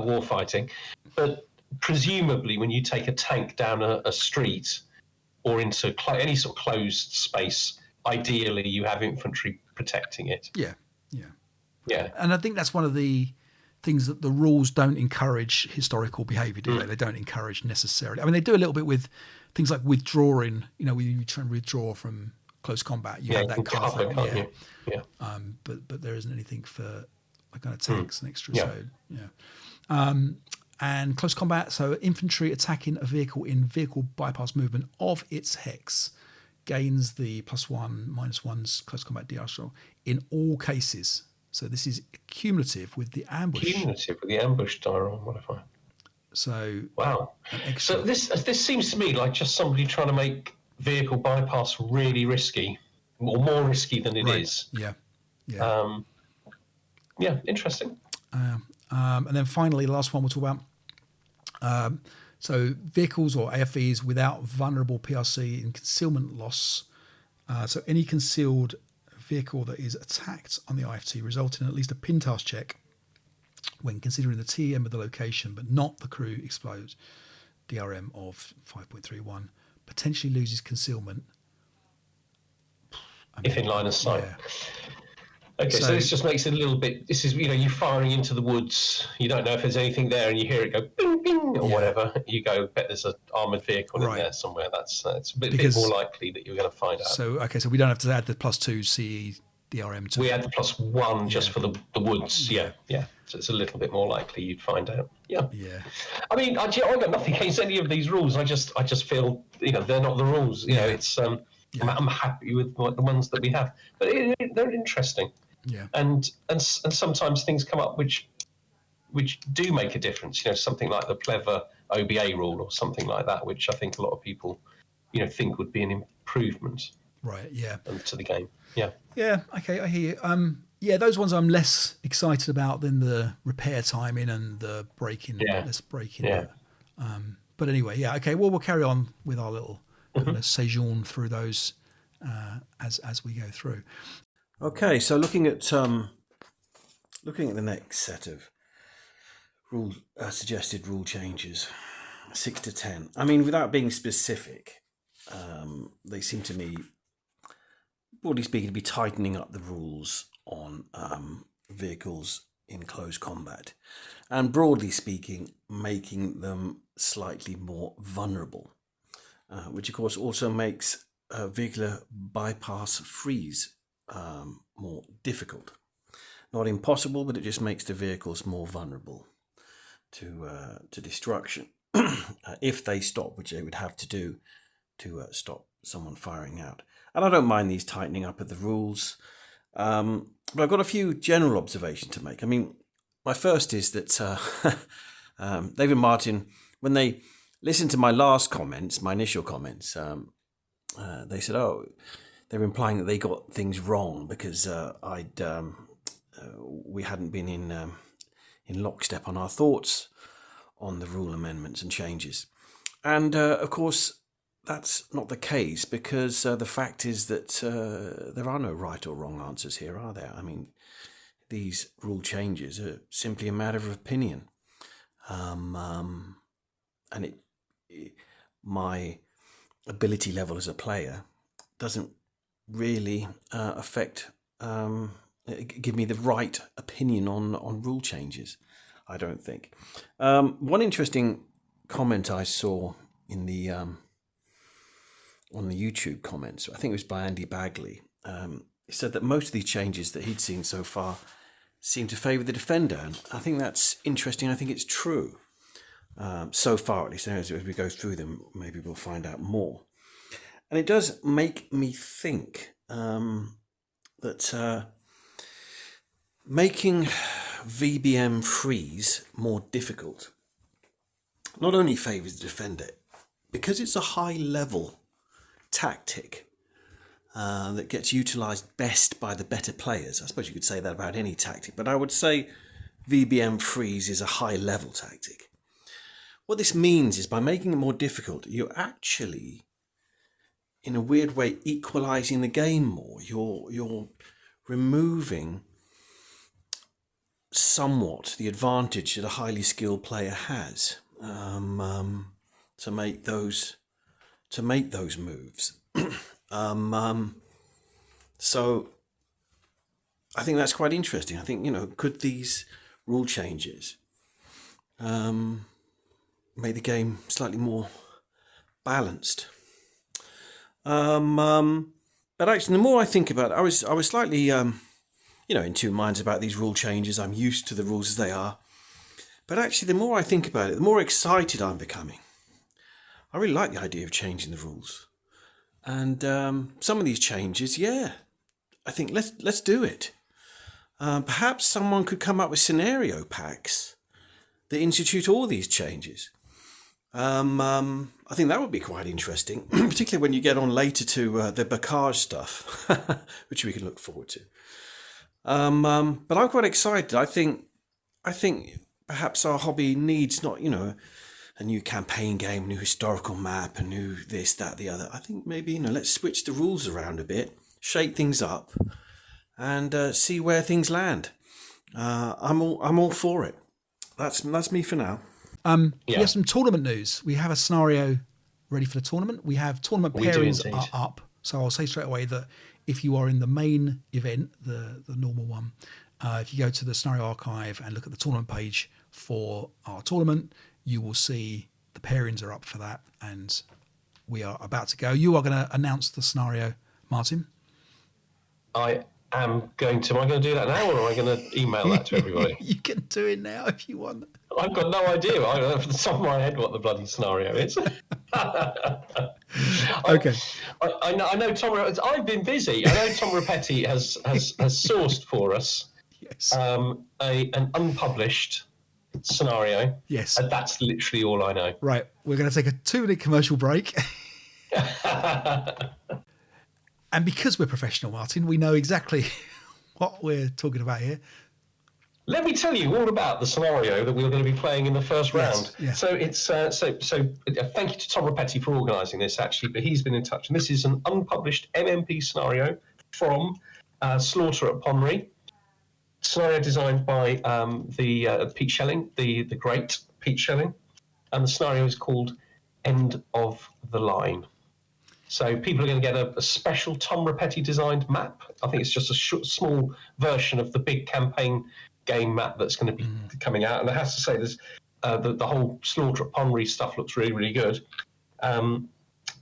war fighting, but presumably when you take a tank down a street or into any sort of closed space, ideally you have infantry protecting it. Yeah. And I think that's one of the things that the rules don't encourage historical behaviour, do they? They don't encourage necessarily. I mean, they do a little bit with things like withdrawing. When you try and withdraw from close combat, you have that cover. But there isn't anything for like kind of tanks and extra. And close combat, so infantry attacking a vehicle in vehicle bypass movement of its hex gains the +1, -1 close combat DR in all cases. So this is cumulative with the ambush. Cumulative with the ambush dial modifier. So Wow. an extra. So this seems to me like just somebody trying to make vehicle bypass really risky, or more risky than it is. Yeah. Yeah, interesting. And then finally, the last one we'll talk about. So vehicles or AFVs without vulnerable PRC and concealment loss. So any concealed vehicle that is attacked on the IFT result in at least a pin task check when considering the TM of the location, but not the crew explodes. DRM of 5.31 potentially loses concealment. If in line of sight. Yeah. Okay, so this just makes it a little bit. This is, you're firing into the woods. You don't know if there's anything there, and you hear it go bing bing or whatever. You go, bet there's an armored vehicle in there somewhere. That's it's a bit more likely that you're going to find out. So so we don't have to add the +2 CE DRM to. We add the +1 just for the woods. Yeah. So it's a little bit more likely you'd find out. Yeah. I mean, I got nothing against any of these rules. I just feel they're not the rules. It's I'm happy with the ones that we have, but they're interesting. Yeah. And sometimes things come up which do make a difference. Something like the Pleather OBA rule or something like that, which I think a lot of people think would be an improvement. Right. Yeah. To the game. Yeah. Yeah. Okay. I hear you. Those ones I'm less excited about than the repair timing and the braking. Less braking. Yeah. But anyway, yeah. Okay. Well, we'll carry on with our little kind of séjourn through those as we go through. Okay, so looking at the next set of suggested rule changes, 6 to 10. I mean, without being specific, they seem to me, broadly speaking, to be tightening up the rules on vehicles in close combat, and broadly speaking, making them slightly more vulnerable, which of course also makes vehicular bypass freeze more difficult. Not impossible, but it just makes the vehicles more vulnerable to destruction if they stop, which they would have to do to stop someone firing out. And I don't mind these tightening up of the rules, but I've got a few general observations to make. I mean, my first is that David Martin, when they listened to my last comments, my initial comments, they said, they were implying that they got things wrong because we hadn't been in lockstep on our thoughts on the rule amendments and changes. And of course, that's not the case, because the fact is that there are no right or wrong answers here, are there? I mean, these rule changes are simply a matter of opinion. And my ability level as a player doesn't really give me the right opinion on rule changes, I don't think. One interesting comment I saw in the on the YouTube comments, I think it was by Andy Bagley, he said that most of these changes that he'd seen so far seem to favour the defender, and I think that's interesting. I think it's true so far, at least. As we go through them, maybe we'll find out more. And it does make me think that making VBM freeze more difficult not only favours the defender, because it's a high-level tactic that gets utilised best by the better players. I suppose you could say that about any tactic, but I would say VBM freeze is a high-level tactic. What this means is by making it more difficult, you're actually, in a weird way, equalising the game more. You're removing somewhat the advantage that a highly skilled player has to make those moves. So I think that's quite interesting. I think, could these rule changes make the game slightly more balanced? But actually, the more I think about it, I was slightly in two minds about these rule changes. I'm used to the rules as they are. But actually, the more I think about it, the more excited I'm becoming. I really like the idea of changing the rules. And some of these changes, I think let's do it. Perhaps someone could come up with scenario packs that institute all these changes. I think that would be quite interesting, particularly when you get on later to the Bacage stuff, which we can look forward to. But I'm quite excited. I think perhaps our hobby needs not, a new campaign game, a new historical map, a new this, that, the other. I think maybe, let's switch the rules around a bit, shake things up, and see where things land. I'm all for it. That's me for now. We have some tournament news. We have a scenario ready for the tournament. We have tournament pairings are up. So I'll say straight away that if you are in the main event, the normal one, if you go to the scenario archive and look at the tournament page for our tournament, you will see the pairings are up for that, and we are about to go. You are going to announce the scenario, Martin. I am going to. Am I going to do that now, or am I going to email that to everybody? You can do it now if you want. I've got no idea. I don't know off the top of my head what the bloody scenario is. Okay. I know Tom. I've been busy. I know Tom Rapetti has sourced for us an unpublished scenario. Yes. And that's literally all I know. Right. We're going to take a 2-minute commercial break. And because we're professional, Martin, we know exactly what we're talking about here. Let me tell you all about the scenario that we're going to be playing in the first round. Yes. So it's thank you to Tom Rapetti for organising this, actually, but he's been in touch. And this is an unpublished MMP scenario from Slaughter at Ponry. Scenario designed by Pete Schelling, the great Pete Schelling. And the scenario is called End of the Line. So people are going to get a special Tom Rapetti designed map. I think it's just a small version of the big campaign game map that's going to be coming out. And I have to say, there's the whole Slaughter at Ponry stuff looks really, really good. I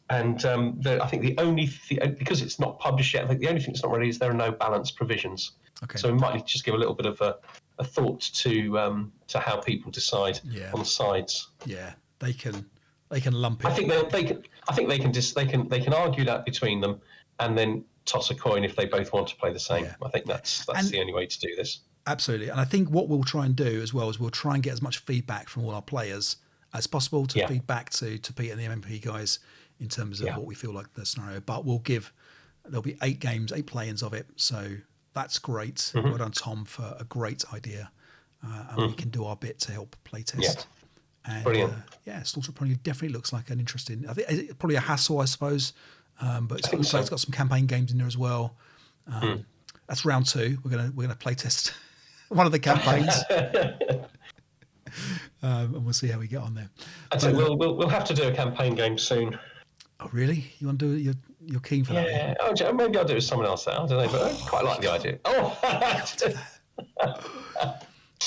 think the only because it's not published yet, I think the only thing that's not ready is there are no balance provisions. Okay. So we might need to just give a little bit of a thought to how people decide on the sides. Yeah, they can lump it. I think they can argue that between them, and then toss a coin if they both want to play the same. Yeah. I think that's the only way to do this. Absolutely. And I think what we'll try and do as well is we'll try and get as much feedback from all our players as possible to feed back to Pete and the MMP guys in terms of what we feel like the scenario. But there'll be 8 games, 8 play-ins of it. So that's great. Mm-hmm. Well done, Tom, for a great idea. And we can do our bit to help play test. Yeah. And, brilliant. Slaughter probably definitely looks like an interesting. I think it's probably a hassle, I suppose, but it's got some campaign games in there as well. That's round 2. We're gonna play test one of the campaigns, and we'll see how we get on there. We'll have to do a campaign game soon. Oh, really? You want to do it? You're keen for that? Yeah. Oh, maybe I'll do it with someone else. I don't know, but I quite like the idea. Oh.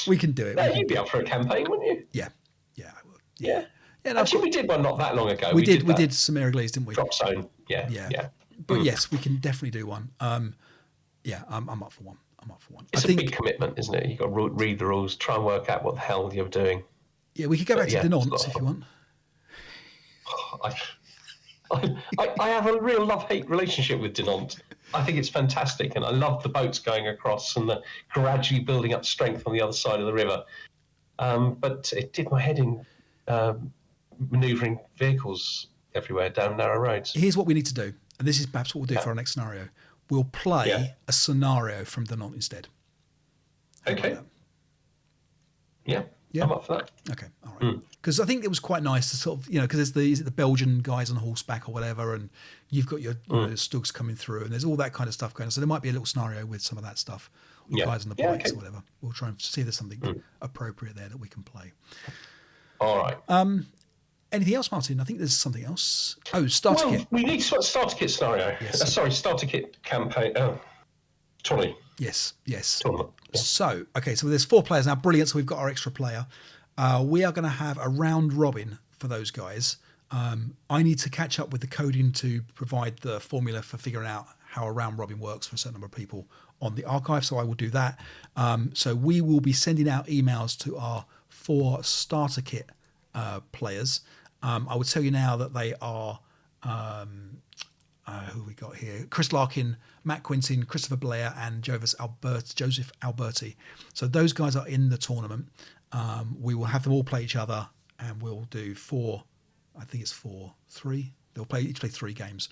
We can do it. No, you'd be up for a campaign, wouldn't you? Yeah. Yeah, I would. Yeah. No, actually, we did one not that long ago. We did some Air Glaze, didn't we? Drop Zone. Yeah. But yes, we can definitely do one. I'm up for one. It's a big commitment, isn't it? You've got to read the rules, try and work out what the hell you're doing. Yeah, we could go back to Denonce if you want. I have a real love-hate relationship with Denonce. I think it's fantastic, and I love the boats going across and the gradually building up strength on the other side of the river. But it did my head in manoeuvring vehicles everywhere down narrow roads. Here's what we need to do, and this is perhaps what we'll do for our next scenario. We'll play a scenario from Denonce instead. Okay. Yeah. I'm up for that. Okay, all right. Because I think it was quite nice to sort of, because there's the Belgian guys on horseback or whatever, and you've got your Stugs coming through, and there's all that kind of stuff going on. So there might be a little scenario with some of that stuff, with guys on the bikes or whatever. We'll try and see if there's something appropriate there that we can play. All right. Anything else, Martin? I think there's something else. Oh, starter kit. We need starter kit scenario. Yes. Starter kit campaign. Tourney. Yes. Tournament. Yeah. So there's 4 players now. Brilliant. So we've got our extra player. We are going to have a round robin for those guys. I need to catch up with the coding to provide the formula for figuring out how a round robin works for a certain number of people on the archive. So I will do that. So we will be sending out emails to our 4 starter kit players. I would tell you now that they are who we got here? Chris Larkin, Matt Quintin, Christopher Blair, and Joseph Alberti. So those guys are in the tournament. We will have them all play each other, and we'll do 4. I think it's 4-3. They'll each play 3 games.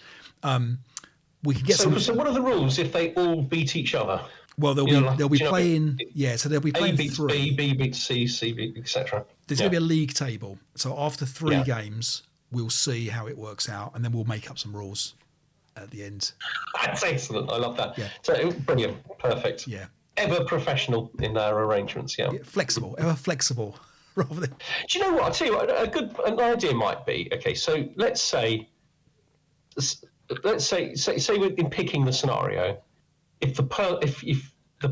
We can get some. So what are the rules if they all beat each other? Well, they'll be playing. So they'll be playing A beats 3. B, B beats C, C beats etc. There's going to be a league table. So after 3 games, we'll see how it works out, and then we'll make up some rules at the end. That's excellent. I love that. Yeah. So brilliant, perfect. Yeah. Ever professional in our arrangements. Yeah. Flexible, ever flexible. Rather than. Do you know what? I'll tell you what. An idea might be. Okay, so let's say we're in picking the scenario. If the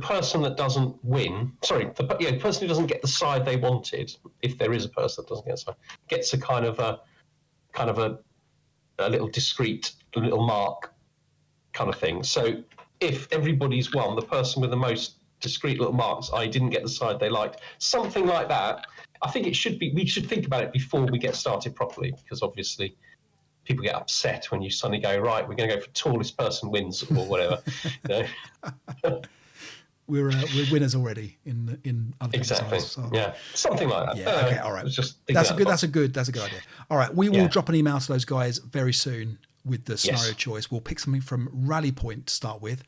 person that doesn't win, the person who doesn't get the side they wanted, if there is a person that doesn't get a side, gets a kind of a little discreet little mark kind of thing. So if everybody's won, the person with the most discreet little marks, I didn't get the side they liked, something like that. I think it should be. We should think about it before we get started properly, because obviously people get upset when you suddenly go, right, we're going to go for tallest person wins or whatever. You know? We're winners already in other exactly. So. Yeah, something like that. Yeah. Okay. All right. That's a good idea. All right. We will drop an email to those guys very soon with the scenario choice. We'll pick something from Rally Point to start with.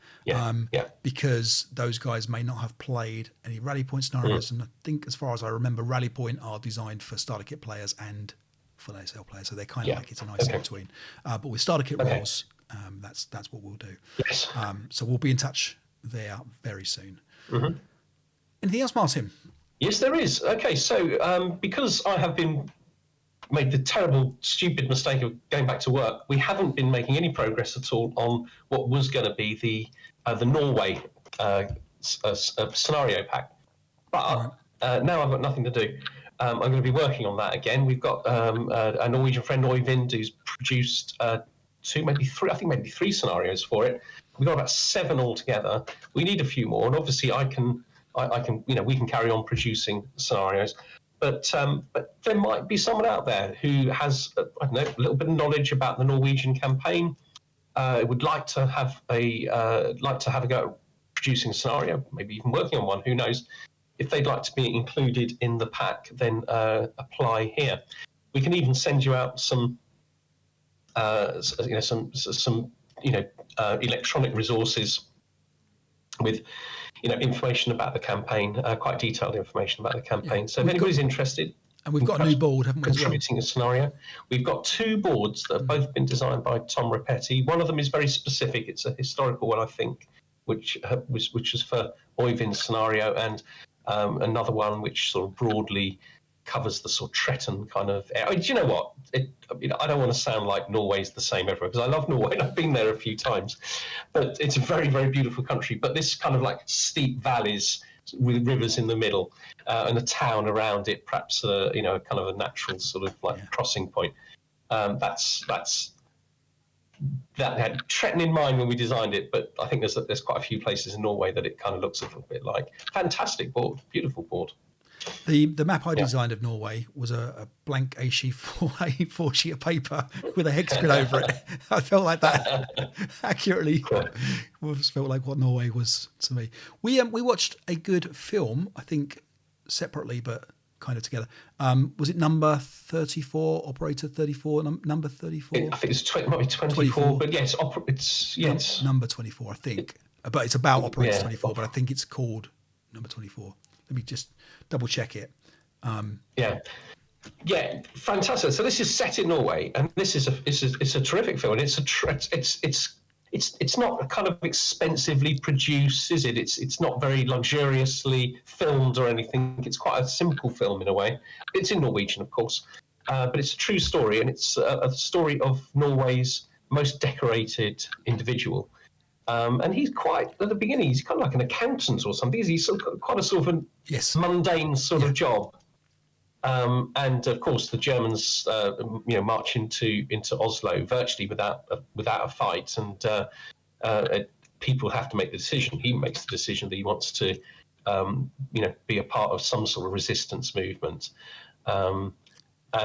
Because those guys may not have played any Rally Point scenarios, and I think, as far as I remember, Rally Point are designed for starter kit players and for ASL players, so they're kind of like it's a nice in between. But with starter kit rules, that's what we'll do. Yes. So we'll be in touch there very soon. Anything else, Martin? Yes, there is. Okay, so because I have made the terrible, stupid mistake of going back to work, we haven't been making any progress at all on what was going to be the Norway scenario pack. But now I've got nothing to do. I'm going to be working on that again. We've got a Norwegian friend, Oyvind, who's produced 2, maybe 3, I think maybe 3 scenarios for it. We've got about 7 altogether. We need a few more, and obviously I can, we can carry on producing scenarios. But there might be someone out there who has, I don't know, a little bit of knowledge about the Norwegian campaign. Would like to have a go at producing a scenario, maybe even working on one. Who knows? If they'd like to be included in the pack, then apply here. We can even send you out some electronic resources with information about the campaign, quite detailed information about the campaign. So if anybody's interested, and we've got a new board, haven't we? Contributing a scenario. We've got 2 boards that have both been designed by Tom Repetti. One of them is very specific. It's a historical one, I think, which was for Oyvind's scenario, and another one which sort of broadly covers the sort of Tretton kind of area. Do you know what? I don't want to sound like Norway's the same everywhere, because I love Norway and I've been there a few times, but it's a very, very beautiful country. But this kind of like steep valleys with rivers in the middle and a town around it, perhaps kind of a natural sort of like crossing point. That had Tretton in mind when we designed it, but I think there's quite a few places in Norway that it kind of looks a little bit like. Fantastic board, beautiful board. The map I designed of Norway was a blank A4 sheet of paper with a hex grid over it. I felt like that accurately felt like what Norway was to me. We watched a good film, I think separately but kind of together. Was it number 34, Operator 34, number 34? I think it's might be 24, but yes, it's number 24, I think. But it's about Operator 24, but I think it's called number 24. Let me just double check it. Yeah, fantastic. So this is set in Norway, and this is a terrific film. And it's not kind of expensively produced, is it? It's not very luxuriously filmed or anything. It's quite a simple film in a way. It's in Norwegian, of course, but it's a true story, and it's a story of Norway's most decorated individual. And he's quite, at the beginning, he's kind of like an accountant or something. He's quite a sort of mundane sort of job. And of course, the Germans, march into Oslo virtually without a fight, and people have to make the decision. He makes the decision that he wants to, be a part of some sort of resistance movement. And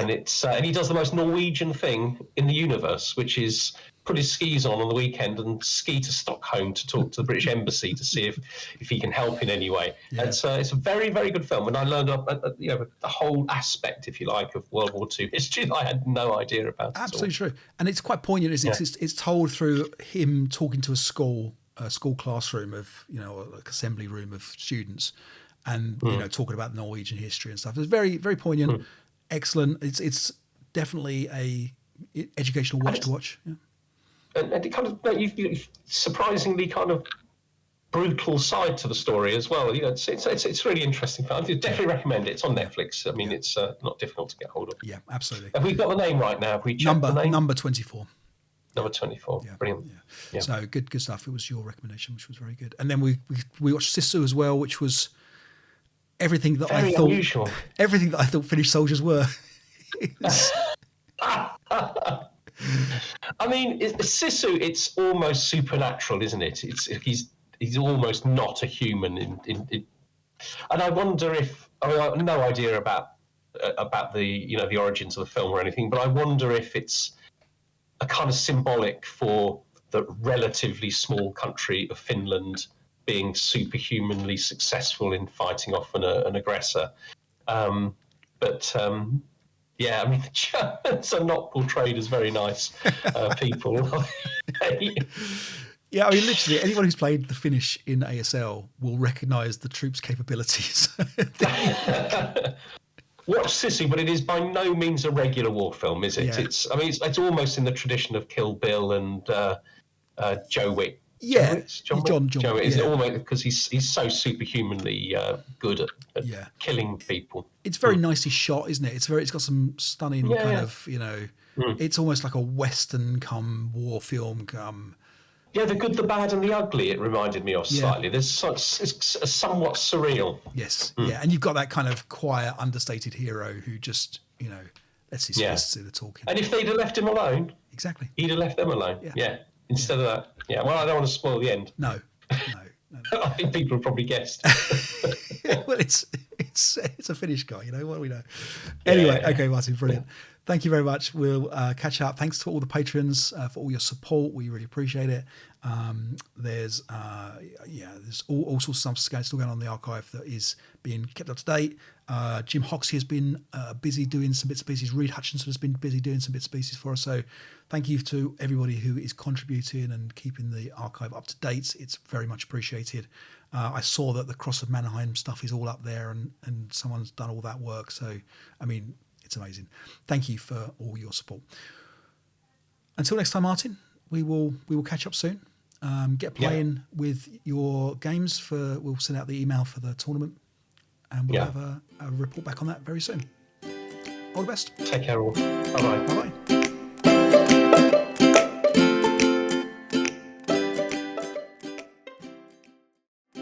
he does the most Norwegian thing in the universe, which is put his skis on the weekend and ski to Stockholm to talk to the British Embassy to see if he can help in any way. Yeah. It's a very, very good film, and I learned the whole aspect, if you like, of World War II history that I had no idea about. Absolutely true, and it's quite poignant, isn't it? It's told through him talking to a school classroom of like assembly room of students, and talking about Norwegian history and stuff. It's very, very poignant, excellent. It's definitely a educational watch to watch. Yeah. And it kind of surprisingly kind of brutal side to the story as well. It's really interesting. I definitely recommend it. It's on Netflix. I mean, it's not difficult to get hold of. Yeah, absolutely. Have we got the name right now? Have we checked the name? Number 24. Number 24. Yeah. Brilliant. Yeah. So good stuff. It was your recommendation, which was very good. And then we watched Sisu as well, which was everything that very I thought unusual. Everything that I thought Finnish soldiers were. I mean, Sisu, it's almost supernatural, isn't it? He's almost not a human. And I wonder if I have no idea about the origins of the film or anything, but I wonder if it's a kind of symbolic for the relatively small country of Finland being superhumanly successful in fighting off an aggressor. Yeah, I mean, the Germans are not portrayed as very nice people. Yeah, I mean, literally, anyone who's played the Finnish in ASL will recognise the troops' capabilities. Watch Sissy, but it is by no means a regular war film, is it? Yeah. It's almost in the tradition of Kill Bill and Joe Wick. Yeah, John. Joe Wick. Is it almost because he's so superhumanly good at killing people? It's very nicely shot, isn't it? It's got some stunning it's almost like a Western come war film come. Yeah, the good, the bad, and the ugly. It reminded me of slightly. It's somewhat surreal. Yes, and you've got that kind of quiet, understated hero who just lets his fists do the talking. And if they'd have left him alone, exactly, he'd have left them alone. Yeah. Instead of that. Yeah. Well, I don't want to spoil the end. No. I think people have probably guessed. Well, it's a Finnish guy. What do we know? Anyway, okay, Martin, brilliant. Thank you very much. We'll catch up. Thanks to all the patrons for all your support. We really appreciate it. There's all sorts of stuff still going on in the archive that is being kept up to date. Jim Hoxie has been busy doing some bits and pieces. Reed Hutchinson has been busy doing some bits and pieces for us. So thank you to everybody who is contributing and keeping the archive up to date. It's very much appreciated. I saw that the Cross of Mannheim stuff is all up there and someone's done all that work. So, I mean, it's amazing. Thank you for all your support. Until next time, Martin, we will catch up soon. Get playing with your games. We'll send out the email for the tournament, and we'll have a report back on that very soon. All the best. Take care all. Bye-bye. Bye-bye.